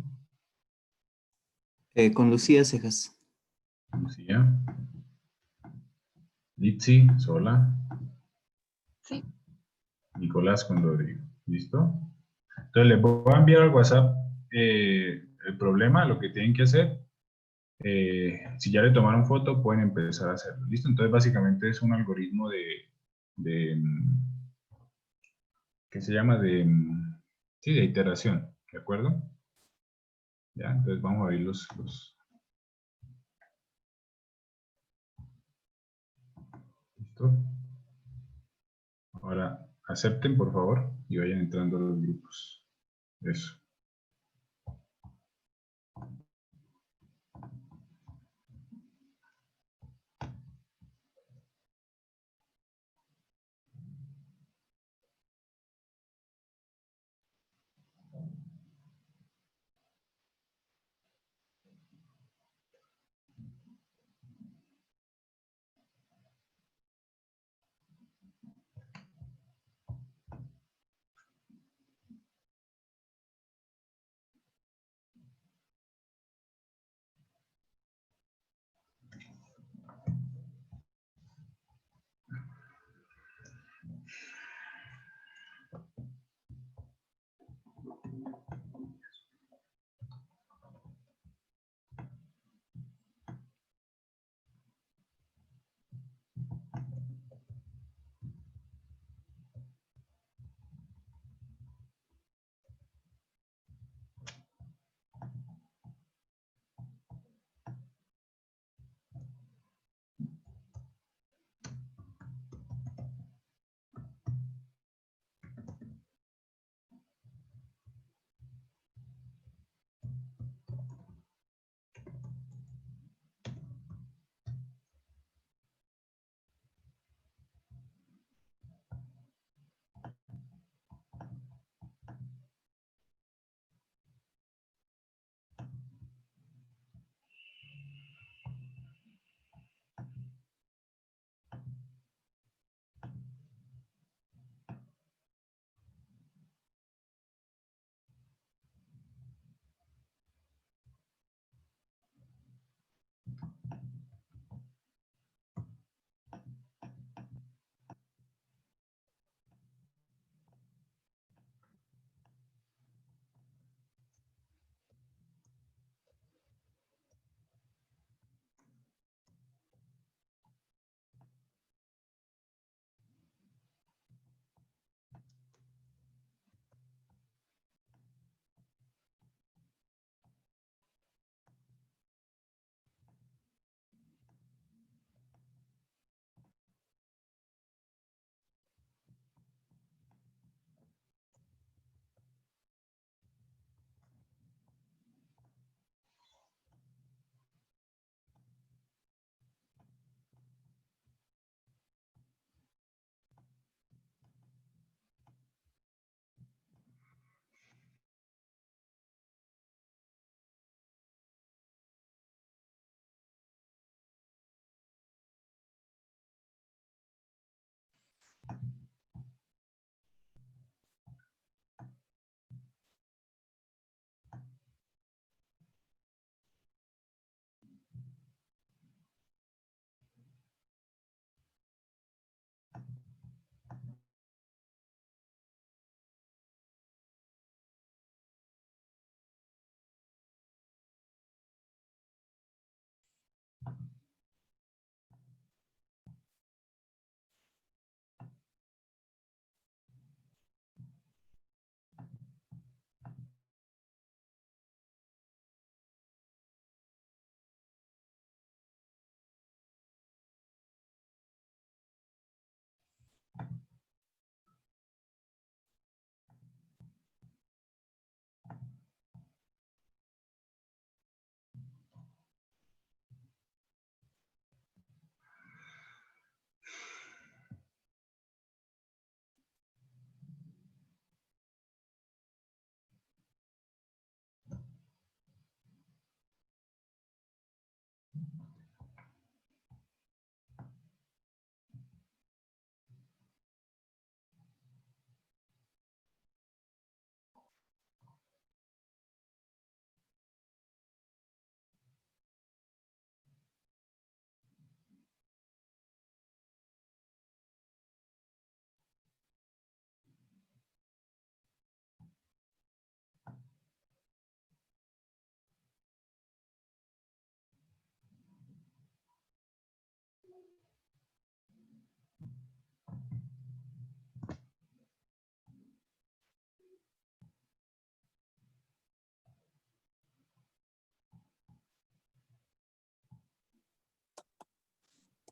Con Lucía Cejas. Lucía. Litsi, sola. Sí. Nicolás con Rodrigo. ¿Listo? Entonces les voy a enviar al WhatsApp el problema, lo que tienen que hacer. Si ya le tomaron foto, pueden empezar a hacerlo. ¿Listo? Entonces básicamente es un algoritmo de ¿qué se llama? Sí, de iteración. ¿De acuerdo? Ya, entonces vamos a ver ¿Listo? Ahora acepten, por favor, y vayan entrando a los grupos. Eso.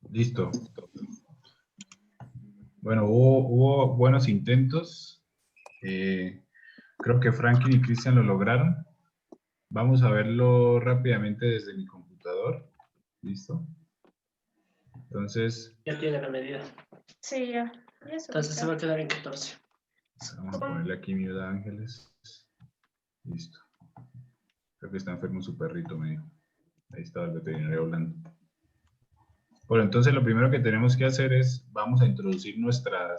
Listo. Bueno, hubo buenos intentos. Creo que Franklin y Cristian lo lograron. Vamos a verlo rápidamente desde mi computador. ¿Listo? Entonces, Ya tiene la medida. Sí, ya. Ya se Entonces se ubicó. va a quedar en 14. vamos a ponerle aquí Mute Ángeles. Listo. Creo que está enfermo su perrito, me dijo. Ahí estaba el veterinario hablando. Bueno, entonces lo primero que tenemos que hacer es, vamos a introducir nuestra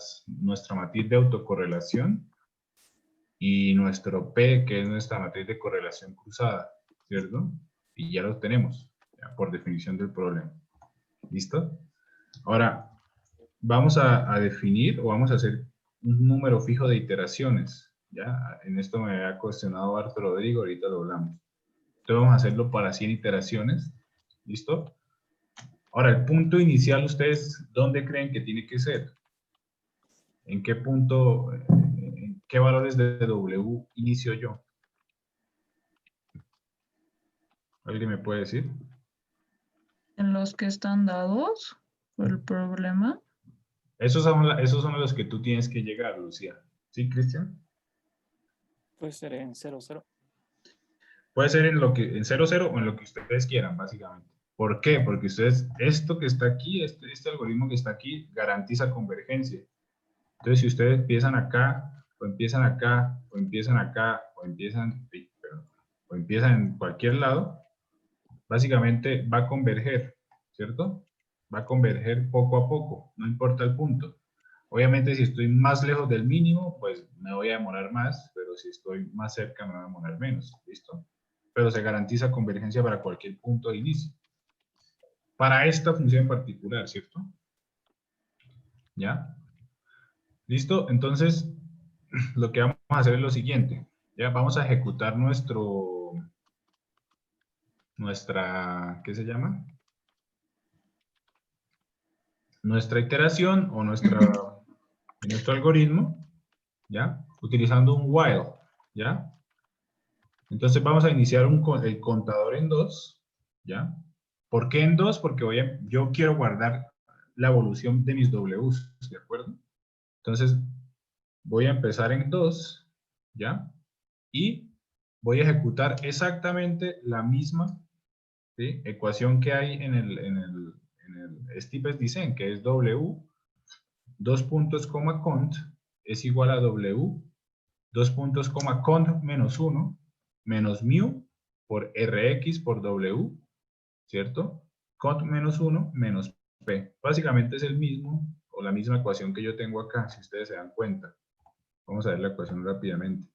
matriz de autocorrelación y nuestro P, que es nuestra matriz de correlación cruzada, ¿cierto? Y ya lo tenemos, ya, por definición del problema. ¿Listo? Ahora, vamos a definir o vamos a hacer un número fijo de iteraciones, ¿ya? En esto me había cuestionado Arthur Rodrigo, ahorita lo hablamos. Entonces vamos a hacerlo para 100 iteraciones, ¿listo? Ahora, el punto inicial, ¿ustedes dónde creen que tiene que ser? ¿En qué punto, en qué valores de W inicio yo? ¿Alguien me puede decir? En los que están dados por el problema. Esos son a los que tú tienes que llegar, Lucía. ¿Sí, Cristian? Puede ser en 0, 0. Puede ser en 0, 0 o en lo que ustedes quieran, básicamente. ¿Por qué? Porque ustedes, esto que está aquí, este algoritmo que está aquí, garantiza convergencia. Entonces, si ustedes empiezan acá, o empiezan acá, o empiezan acá, o empiezan en cualquier lado, básicamente va a converger, ¿cierto? Va a converger poco a poco, no importa el punto. Obviamente, si estoy más lejos del mínimo, pues me voy a demorar más, pero si estoy más cerca, me voy a demorar menos, ¿listo? Pero se garantiza convergencia para cualquier punto de inicio. Para esta función en particular, ¿cierto? ¿Ya? ¿Listo? Entonces, lo que vamos a hacer es lo siguiente. Ya vamos a ejecutar ¿qué se llama? Nuestra iteración o nuestro algoritmo, ¿ya? Utilizando un while, ¿ya? Entonces vamos a iniciar el contador en 2, ¿ya? ¿Por qué en 2? Porque yo quiero guardar la evolución de mis Ws, ¿de acuerdo? Entonces voy a empezar en 2, ¿ya? Y voy a ejecutar exactamente la misma, ¿sí?, ecuación que hay en el steepest descent, que es W, dos puntos, coma, cont, es igual a W, dos puntos, coma, cont menos 1, menos mu, por Rx por W, ¿cierto? Cont menos 1 menos P. Básicamente es el mismo, o la misma ecuación que yo tengo acá, si ustedes se dan cuenta. Vamos a ver la ecuación rápidamente.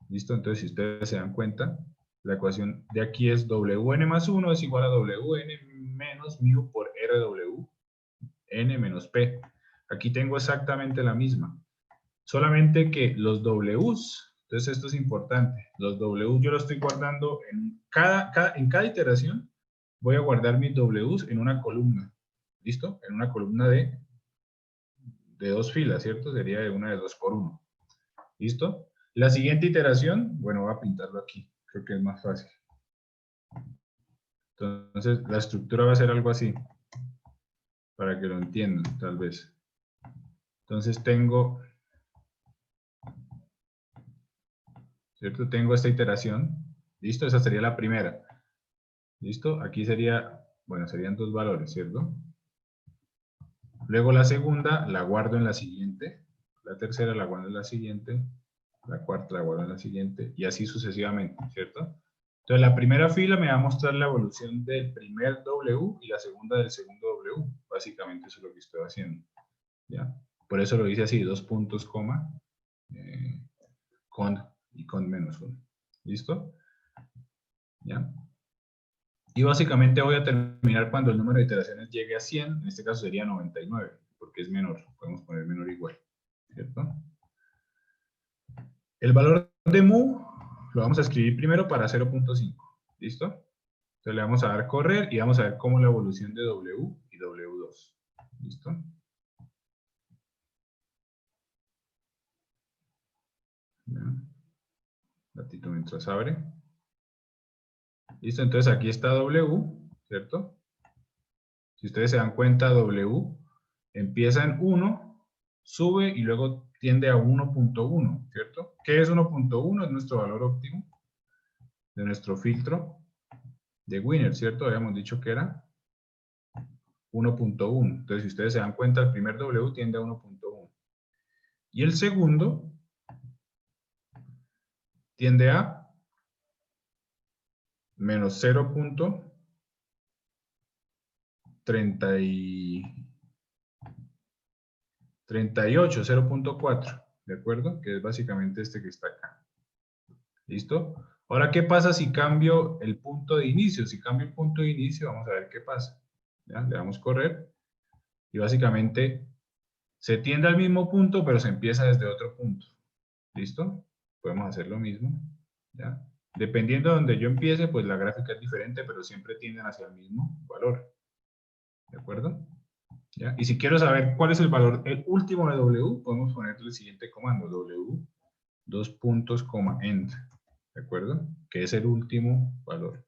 ¿Listo? Entonces, si ustedes se dan cuenta, la ecuación de aquí es Wn más 1 es igual a Wn menos mu por Rw, n menos P. Aquí tengo exactamente la misma. Solamente que los Ws, entonces esto es importante, los Ws yo los estoy guardando en cada iteración, voy a guardar mis Ws en una columna. ¿Listo? En una columna de 2 filas, ¿cierto? Sería de una de 2 por 1. ¿Listo? La siguiente iteración, bueno, voy a pintarlo aquí, creo que es más fácil. Entonces, la estructura va a ser algo así, para que lo entiendan, tal vez. Entonces tengo, ¿cierto? Tengo esta iteración, ¿listo? Esa sería la primera. ¿Listo? Aquí sería, bueno, serían 2 valores, ¿cierto? Luego la segunda la guardo en la siguiente, la tercera la guardo en la siguiente, la cuarta la guardo en la siguiente, y así sucesivamente, ¿cierto? Entonces la primera fila me va a mostrar la evolución del primer W y la segunda del segundo W. Básicamente eso es lo que estoy haciendo, ¿ya? Por eso lo hice así, 2 puntos, coma, con y con menos 1. ¿Listo? ¿Ya? Y básicamente voy a terminar cuando el número de iteraciones llegue a 100, en este caso sería 99, porque es menor, podemos poner menor igual, ¿cierto? El valor de mu lo vamos a escribir primero para 0.5, ¿listo? Entonces le vamos a dar correr y vamos a ver cómo la evolución de W y W2, ¿listo? Ya. Un ratito mientras abre. Listo, entonces aquí está W, ¿cierto? Si ustedes se dan cuenta, W empieza en 1, sube y luego tiende a 1.1, ¿cierto? ¿Qué es 1.1? Es nuestro valor óptimo de nuestro filtro de Wiener, ¿cierto? Habíamos dicho que era 1.1. Entonces, si ustedes se dan cuenta, el primer W tiende a 1.1. Y el segundo tiende a menos 0.38, 0.4, ¿de acuerdo? Que es básicamente este que está acá. ¿Listo? Ahora, ¿qué pasa si cambio el punto de inicio? Si cambio el punto de inicio, vamos a ver qué pasa. ¿Ya? Le damos correr y básicamente se tiende al mismo punto, pero se empieza desde otro punto. ¿Listo? Podemos hacer lo mismo. ¿Ya? Dependiendo de donde yo empiece, pues la gráfica es diferente, pero siempre tienden hacia el mismo valor. ¿De acuerdo? ¿Ya? Y si quiero saber cuál es el valor, el último de W, podemos ponerle el siguiente comando, W, dos puntos, coma, end. ¿De acuerdo? Que es el último valor.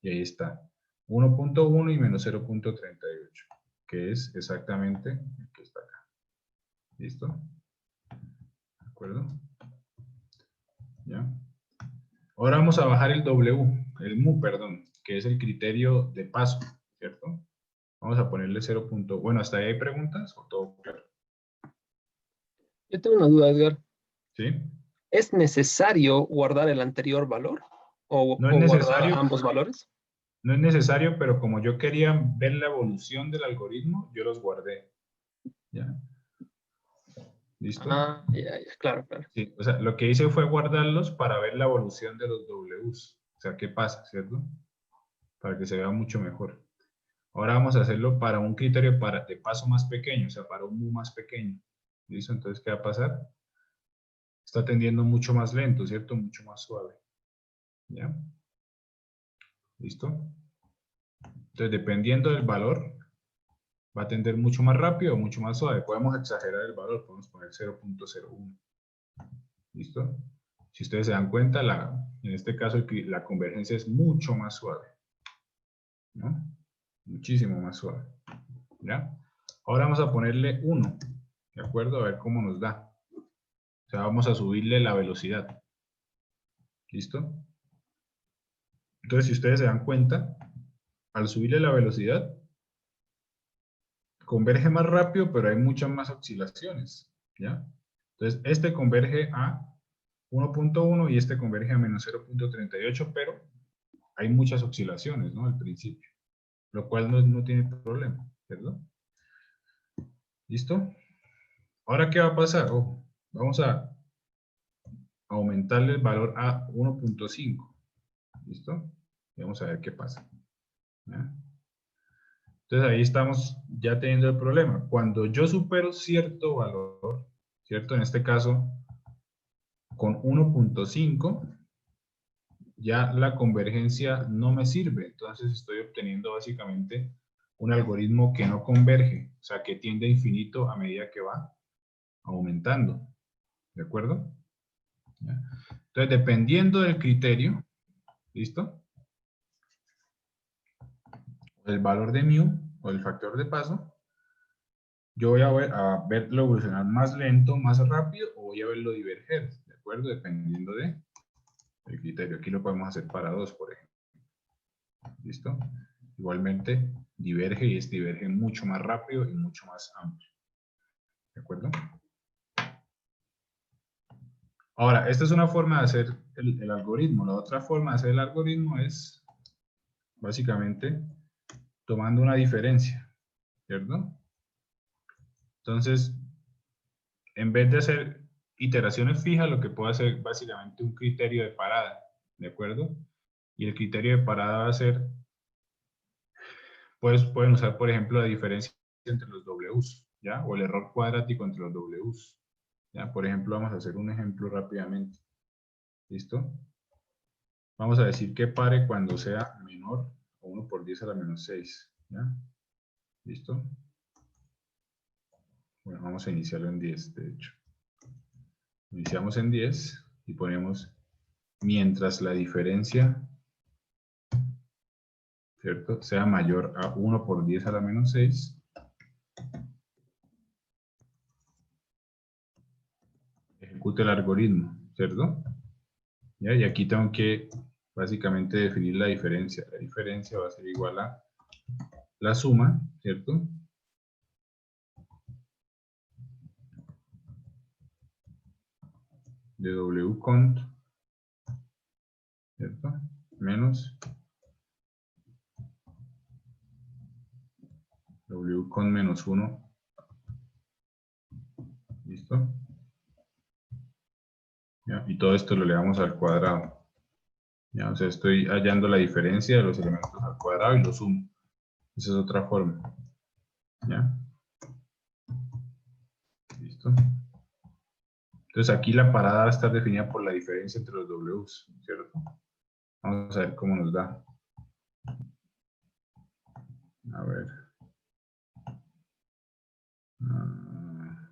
Y ahí está. 1.1 y menos 0.38, que es exactamente el que está acá. ¿Listo? ¿De acuerdo? ¿Ya? Ahora vamos a bajar el W, el mu, perdón, que es el criterio de paso, ¿cierto? Vamos a ponerle 0. Bueno, ¿hasta ahí hay preguntas o todo claro? Yo tengo una duda, Edgar. ¿Sí? ¿Es necesario guardar el anterior valor? ¿O, No es o guardar necesario. ambos valores? No es necesario, pero como yo quería ver la evolución del algoritmo, yo los guardé. ¿Ya? ¿Listo? Ah, ya, claro, claro. Sí, o sea, lo que hice fue guardarlos para ver la evolución de los Ws. O sea, qué pasa, ¿cierto? Para que se vea mucho mejor. Ahora vamos a hacerlo para un criterio de paso más pequeño, o sea, para un mu más pequeño. ¿Listo? Entonces, ¿qué va a pasar? Está tendiendo mucho más lento, ¿cierto? Mucho más suave. ¿Ya? ¿Listo? Entonces, dependiendo del valor, va a tender mucho más rápido o mucho más suave. Podemos exagerar el valor, podemos poner 0.01. ¿Listo? Si ustedes se dan cuenta, en este caso la convergencia es mucho más suave. ¿No? Muchísimo más suave. ¿Ya? Ahora vamos a ponerle 1. ¿De acuerdo? A ver cómo nos da. O sea, vamos a subirle la velocidad. ¿Listo? Entonces, si ustedes se dan cuenta, al subirle la velocidad, converge más rápido, pero hay muchas más oscilaciones. ¿Ya? Entonces, este converge a 1.1 y este converge a menos 0.38, pero hay muchas oscilaciones, ¿no? Al principio. Lo cual no tiene problema, ¿cierto? ¿Listo? Ahora, ¿qué va a pasar? Ojo, vamos a aumentarle el valor a 1.5. ¿Listo? Y vamos a ver qué pasa. ¿Ya? Entonces ahí estamos ya teniendo el problema. Cuando yo supero cierto valor, ¿cierto? En este caso, con 1.5, ya la convergencia no me sirve. Entonces estoy obteniendo básicamente un algoritmo que no converge, o sea, que tiende a infinito a medida que va aumentando. ¿De acuerdo? ¿Ya? Entonces, dependiendo del criterio, ¿listo? El valor de mu, o el factor de paso, yo voy a verlo evolucionar más lento, más rápido, o voy a verlo diverger, ¿de acuerdo? Dependiendo del criterio. Aquí lo podemos hacer para 2, por ejemplo. ¿Listo? Igualmente, diverge y diverge mucho más rápido y mucho más amplio. ¿De acuerdo? Ahora, esta es una forma de hacer el algoritmo. La otra forma de hacer el algoritmo es, básicamente, tomando una diferencia, ¿cierto? Entonces, en vez de hacer iteraciones fijas, lo que puedo hacer es básicamente un criterio de parada, ¿de acuerdo? Y el criterio de parada va a ser, pues pueden usar, por ejemplo, la diferencia entre los Ws, ¿ya? O el error cuadrático entre los Ws, ¿ya? Por ejemplo, vamos a hacer un ejemplo rápidamente. ¿Listo? Vamos a decir que pare cuando sea menor a 1 por 10 a la menos 6, ¿ya? ¿Listo? Bueno, vamos a iniciarlo en 10, de hecho. Iniciamos en 10 y ponemos mientras la diferencia ¿cierto? Sea mayor a 1 por 10 a la menos 6. Ejecute el algoritmo, ¿cierto? ¿Ya? Y aquí tengo que básicamente definir la diferencia. La diferencia va a ser igual a la suma, ¿cierto? De wcont, ¿cierto? Menos wcont menos 1. ¿Listo? ¿Ya? Y todo esto lo elevamos al cuadrado. ¿Ya? O sea, estoy hallando la diferencia de los elementos al cuadrado y lo sumo. Esa es otra forma. ¿Ya? ¿Listo? Entonces aquí la parada va a estar definida por la diferencia entre los Ws, ¿cierto? Vamos a ver cómo nos da. A ver. Ah,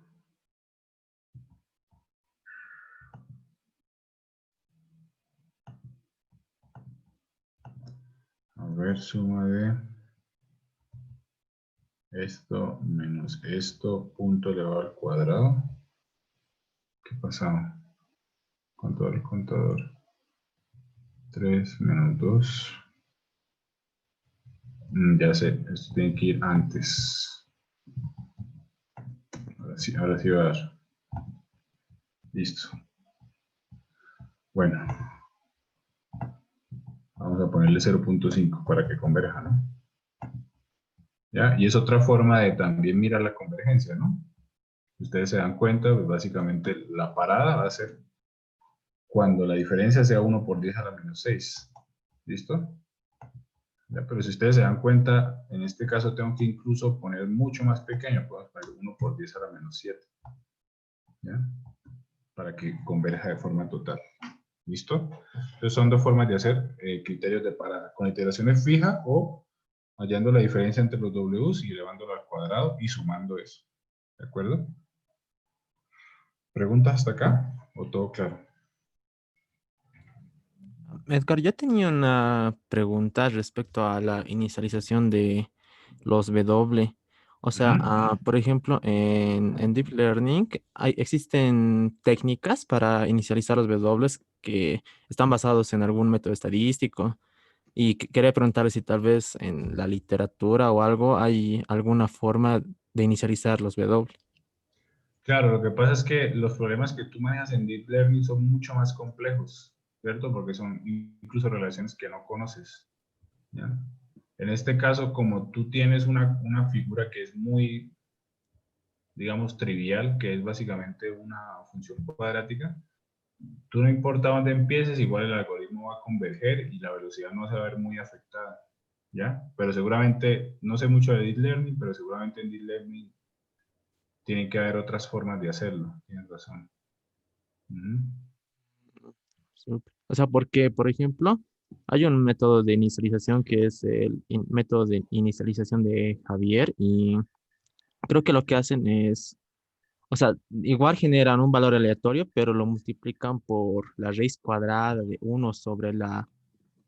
a ver, suma de esto menos esto, punto elevado al cuadrado. ¿Qué pasa? Contador. 3 menos 2. Ya sé, esto tiene que ir antes. Ahora sí va a dar. Listo. Bueno, vamos a ponerle 0.5 para que converja, ¿no? ¿Ya? Y es otra forma de también mirar la convergencia, ¿no? Ustedes se dan cuenta, pues básicamente la parada va a ser cuando la diferencia sea 1 por 10 a la menos 6. ¿Listo? ¿Ya? Pero si ustedes se dan cuenta, en este caso tengo que incluso poner mucho más pequeño, podemos poner 1 por 10 a la menos 7. ¿Ya? Para que converja de forma total. ¿Listo? Entonces son dos formas de hacer criterios de parada, con iteraciones fijas o hallando la diferencia entre los Ws y elevándolo al cuadrado y sumando eso. ¿De acuerdo? ¿Preguntas hasta acá? ¿O todo claro? Edgar, yo tenía una pregunta respecto a la inicialización de los W. O sea, Ujú. por ejemplo, en Deep Learning existen técnicas para inicializar los W que están basados en algún método estadístico. Y quería preguntarle si tal vez en la literatura o algo hay alguna forma de inicializar los W. Claro, lo que pasa es que los problemas que tú manejas en Deep Learning son mucho más complejos, ¿cierto? Porque son incluso relaciones que no conoces, ¿ya? En este caso, como tú tienes una figura que es muy, digamos, trivial, que es básicamente una función cuadrática, tú no importa dónde empieces, igual el algoritmo va a converger y la velocidad no se va a ver muy afectada, ¿ya? Pero seguramente, no sé mucho de Deep Learning, pero seguramente en Deep Learning tienen que haber otras formas de hacerlo, tienes razón. Ujú. Súper. O sea, porque, por ejemplo, hay un método de inicialización que es el método de inicialización de Javier y creo que lo que hacen es, o sea, igual generan un valor aleatorio, pero lo multiplican por la raíz cuadrada de uno sobre la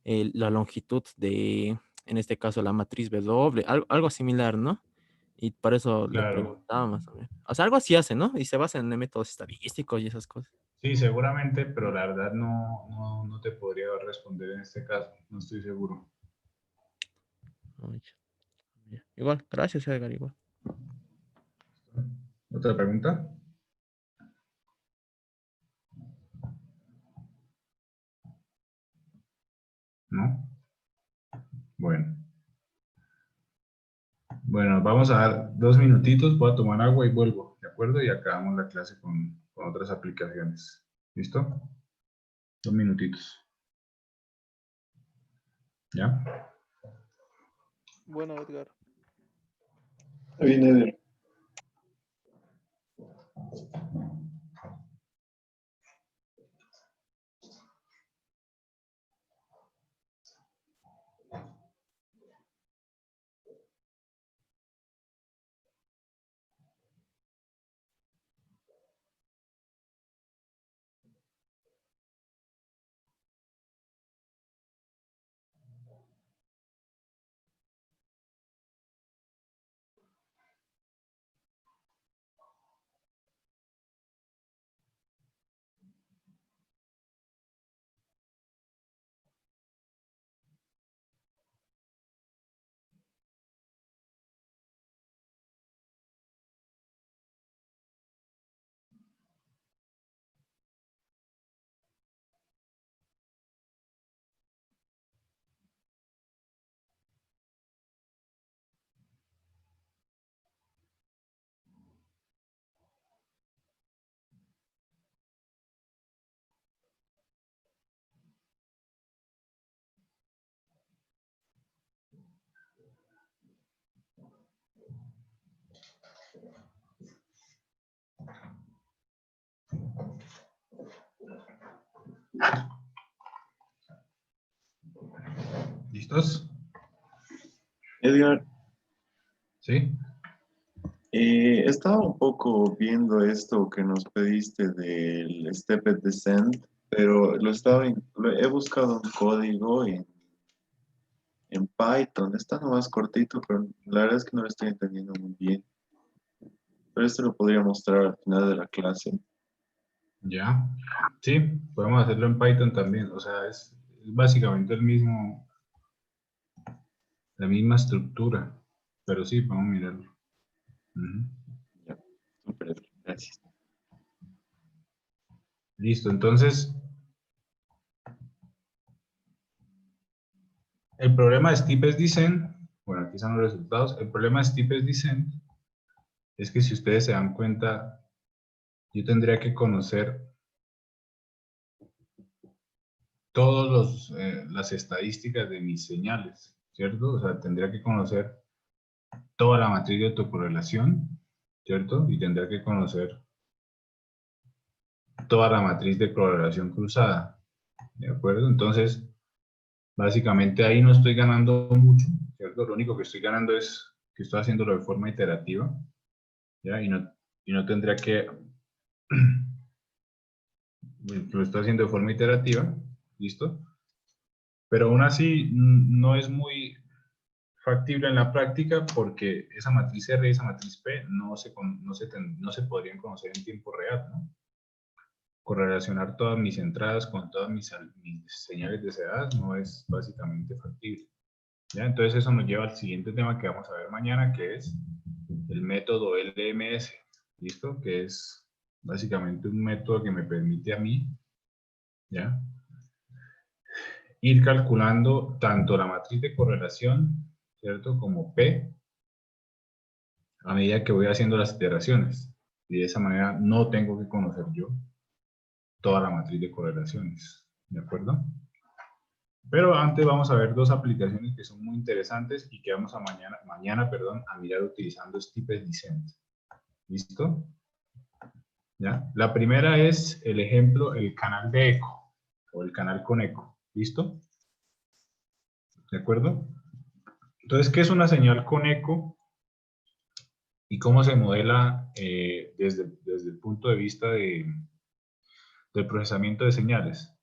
longitud de, en este caso, la matriz W, algo similar, ¿no? Y por eso le Claro, preguntaba más o menos. O sea, algo así hace, ¿no? Y se basa en métodos estadísticos y esas cosas. sí, seguramente, pero la verdad no te podría responder en este caso, no estoy seguro. Ay, ya. Igual, gracias, Edgar, igual. ¿Otra pregunta? ¿No? Bueno. Bueno, vamos a dar 2 minutitos, voy a tomar agua y vuelvo, ¿de acuerdo? Y acabamos la clase con otras aplicaciones. ¿Listo? 2 minutitos. ¿Ya? Bueno, Edgar. Está bien, Eder. ¿Listos? Edgar, ¿Sí? estaba un poco viendo esto que nos pediste del Step Descent, pero he buscado un código en Python. Está nomás cortito, pero la verdad es que no lo estoy entendiendo muy bien. Pero esto lo podría mostrar al final de la clase. Ya. Sí, podemos hacerlo en Python también. O sea, es básicamente la misma estructura. Pero sí, vamos a mirarlo. Ujú. Ya, súper, gracias. Listo, entonces, el problema de Steepest Descent, bueno, aquí están los resultados. El problema de Steepest Descent es que si ustedes se dan cuenta, yo tendría que conocer todas las estadísticas de mis señales, ¿cierto? O sea, tendría que conocer toda la matriz de autocorrelación, ¿cierto? Y tendría que conocer toda la matriz de correlación cruzada, ¿de acuerdo? Entonces, básicamente ahí no estoy ganando mucho, ¿cierto? Lo único que estoy ganando es que estoy haciéndolo de forma iterativa, ¿ya? Y no tendría que... lo estoy haciendo de forma iterativa, ¿listo? Pero aún así no es muy factible en la práctica porque esa matriz R y esa matriz P no se podrían conocer en tiempo real, ¿no? Correlacionar todas mis entradas con todas mis señales deseadas no es básicamente factible, ¿ya? Entonces eso nos lleva al siguiente tema que vamos a ver mañana, que es el método LMS, ¿listo? Que es básicamente un método que me permite a mí, ¿ya?, ir calculando tanto la matriz de correlación, ¿cierto?, como P, a medida que voy haciendo las iteraciones. Y de esa manera no tengo que conocer yo toda la matriz de correlaciones, ¿de acuerdo? Pero antes vamos a ver dos aplicaciones que son muy interesantes y que vamos a mañana, a mirar utilizando Steepest Descent. ¿Listo? ¿Ya? La primera es el ejemplo, el canal de eco, o el canal con eco. ¿Listo? ¿De acuerdo? Entonces, ¿qué es una señal con eco? Y cómo se modela desde el punto de vista del procesamiento de señales.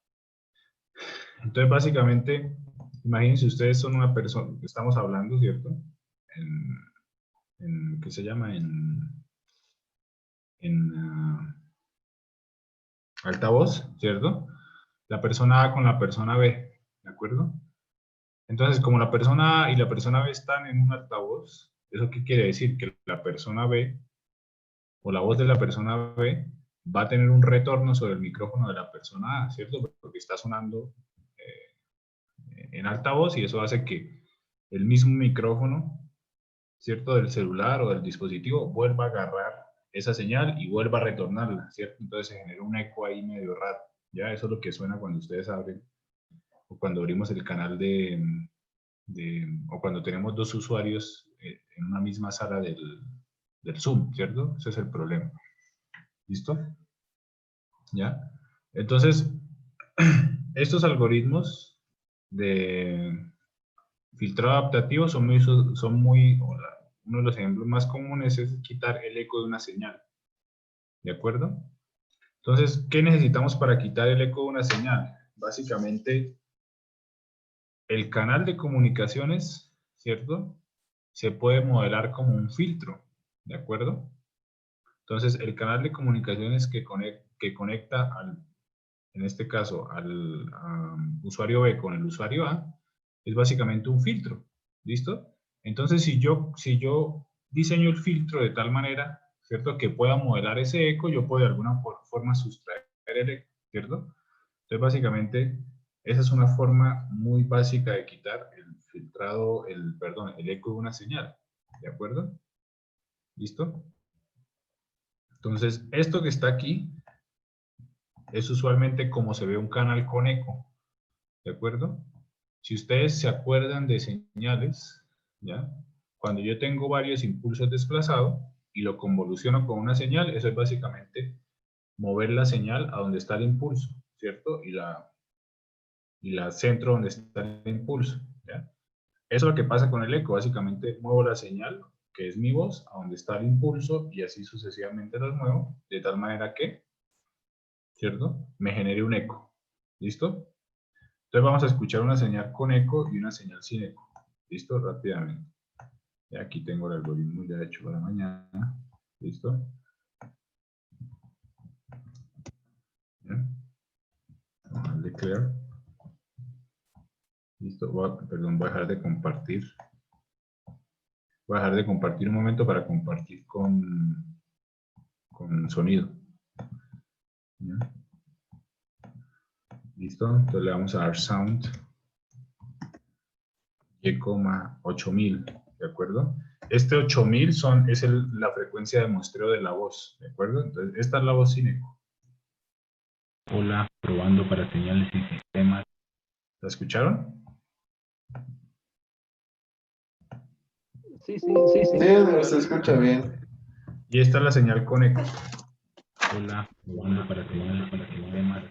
Entonces, básicamente, imagínense ustedes son una persona, estamos hablando, ¿cierto? ¿Qué se llama? Altavoz, ¿cierto? La persona A con la persona B, ¿de acuerdo? Entonces, como la persona A y la persona B están en un altavoz, ¿eso qué quiere decir? Que la persona B, o la voz de la persona B, va a tener un retorno sobre el micrófono de la persona A, ¿cierto? Porque está sonando en altavoz y eso hace que el mismo micrófono, ¿cierto?, del celular o del dispositivo vuelva a agarrar esa señal y vuelva a retornarla, ¿cierto? Entonces se genera un eco ahí medio raro, ¿ya? Eso es lo que suena cuando ustedes abren o cuando abrimos el canal o cuando tenemos dos usuarios en una misma sala del Zoom, ¿cierto? Ese es el problema. ¿Listo? ¿Ya? Entonces, estos algoritmos de filtrado adaptativo uno de los ejemplos más comunes es quitar el eco de una señal. ¿De acuerdo? Entonces, ¿qué necesitamos para quitar el eco de una señal? Básicamente, el canal de comunicaciones, ¿cierto?, se puede modelar como un filtro, ¿de acuerdo? Entonces, el canal de comunicaciones que conecta en este caso, al usuario B con el usuario A, es básicamente un filtro, ¿listo? Entonces, si yo diseño el filtro de tal manera, ¿cierto?, que pueda modelar ese eco, yo puedo de alguna forma sustraer el eco, ¿cierto? Entonces, básicamente, esa es una forma muy básica de quitar el eco de una señal, ¿de acuerdo? ¿Listo? Entonces, esto que está aquí es usualmente como se ve un canal con eco, ¿de acuerdo? Si ustedes se acuerdan de señales, ¿ya?, cuando yo tengo varios impulsos desplazados y lo convoluciono con una señal, eso es básicamente mover la señal a donde está el impulso, ¿cierto? Y la centro donde está el impulso, ¿ya? Eso es lo que pasa con el eco. Básicamente muevo la señal, que es mi voz, a donde está el impulso, y así sucesivamente los muevo, de tal manera que, ¿cierto? Me genere un eco. ¿Listo? Entonces vamos a escuchar una señal con eco y una señal sin eco. ¿Listo? Rápidamente. Y aquí tengo el algoritmo ya hecho para mañana. ¿Listo? ¿Bien? Vamos a darle clear. ¿Listo? Perdón, voy a dejar de compartir. Voy a dejar de compartir un momento para compartir con sonido. ¿Ya? ¿Listo? Entonces le vamos a dar sound Y,8000, ¿de acuerdo? Este 8000 es la frecuencia de muestreo de la voz, ¿de acuerdo? Entonces esta es la voz sin eco. Hola, probando para señales y sistemas. ¿La escucharon? Sí. Sí, Edgar, se escucha bien. Y esta es la señal con eco. Hola, probando para señales y sistemas.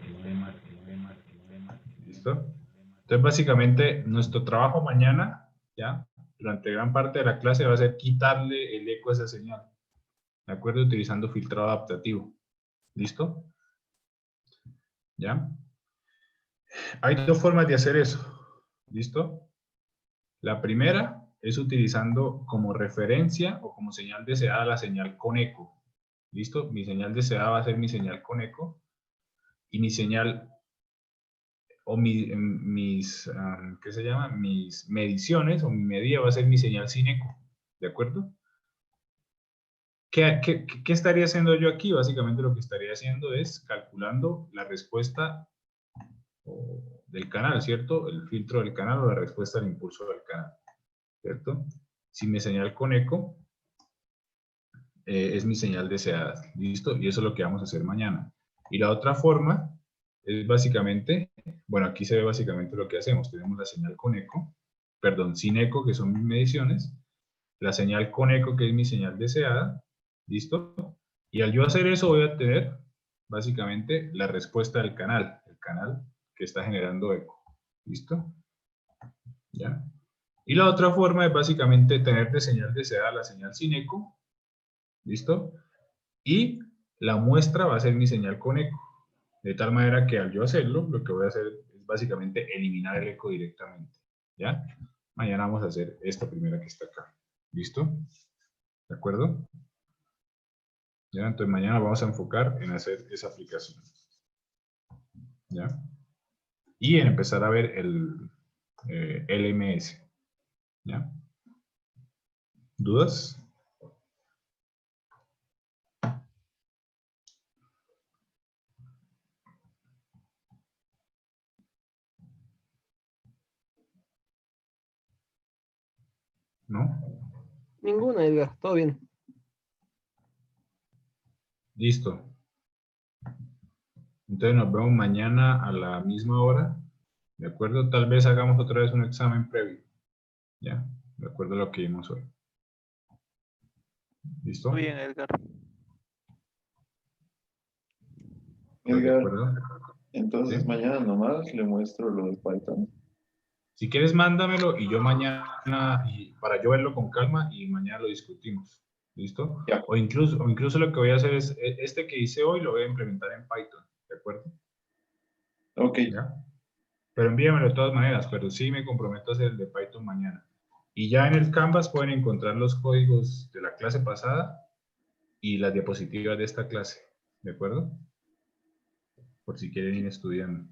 ¿Listo? Entonces básicamente nuestro trabajo mañana, ¿ya? Durante gran parte de la clase va a ser quitarle el eco a esa señal. ¿De acuerdo? Utilizando filtrado adaptativo. ¿Listo? ¿Ya? Hay dos formas de hacer eso. ¿Listo? La primera es utilizando como referencia o como señal deseada la señal con eco. ¿Listo? Mi señal deseada va a ser mi señal con eco y mi señal o ¿qué se llama? Mis mediciones o mi medida va a ser mi señal sin eco. ¿De acuerdo? ¿Qué estaría haciendo yo aquí? Básicamente lo que estaría haciendo es calculando la respuesta del canal, ¿cierto? El filtro del canal o la respuesta al impulso del canal, ¿cierto? Si mi señal con eco es mi señal deseada, ¿listo? Y eso es lo que vamos a hacer mañana. Y la otra forma es básicamente, bueno, aquí se ve básicamente lo que hacemos. Tenemos la señal con eco, perdón, sin eco, que son mis mediciones, la señal con eco, que es mi señal deseada, ¿listo? Y al yo hacer eso voy a tener básicamente la respuesta del canal, el canal que está generando eco, ¿listo? ¿Ya? Y la otra forma es básicamente tener de señal deseada la señal sin eco, ¿listo? Y la muestra va a ser mi señal con eco, de tal manera que al yo hacerlo, lo que voy a hacer es básicamente eliminar el eco directamente, ¿ya? Mañana vamos a hacer esta primera que está acá, ¿listo? ¿De acuerdo? ¿Ya? Entonces mañana vamos a enfocar en hacer esa aplicación, ¿ya? Y en empezar a ver el LMS, ¿ya? ¿Dudas? ¿No? Ninguna, Edgar, todo bien. Listo. Entonces nos vemos mañana a la misma hora, ¿de acuerdo? Tal vez hagamos otra vez un examen previo, ¿ya? De acuerdo a lo que vimos hoy. ¿Listo? Muy bien, Edgar. ¿Estás de Edgar, acuerdo? entonces ¿Sí? mañana nomás le muestro lo de Python. Si quieres, mándamelo y yo mañana, para yo verlo con calma y mañana lo discutimos. ¿Listo? Ya. O incluso lo que voy a hacer es, este que hice hoy lo voy a implementar en Python, ¿de acuerdo? Ok. ¿Ya? Pero envíamelo de todas maneras, pero sí me comprometo a hacer el de Python mañana. Y ya en el Canvas pueden encontrar los códigos de la clase pasada y las diapositivas de esta clase, ¿de acuerdo? Por si quieren ir estudiando.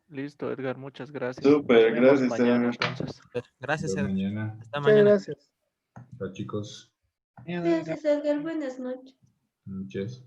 Listo, Edgar, muchas gracias. Súper, Nos vemos gracias, mañana Edgar. entonces. Gracias, Hasta Edgar. mañana. Hasta Muchas mañana. gracias. Chao, chicos. Gracias, Edgar. Buenas noches. Muchas.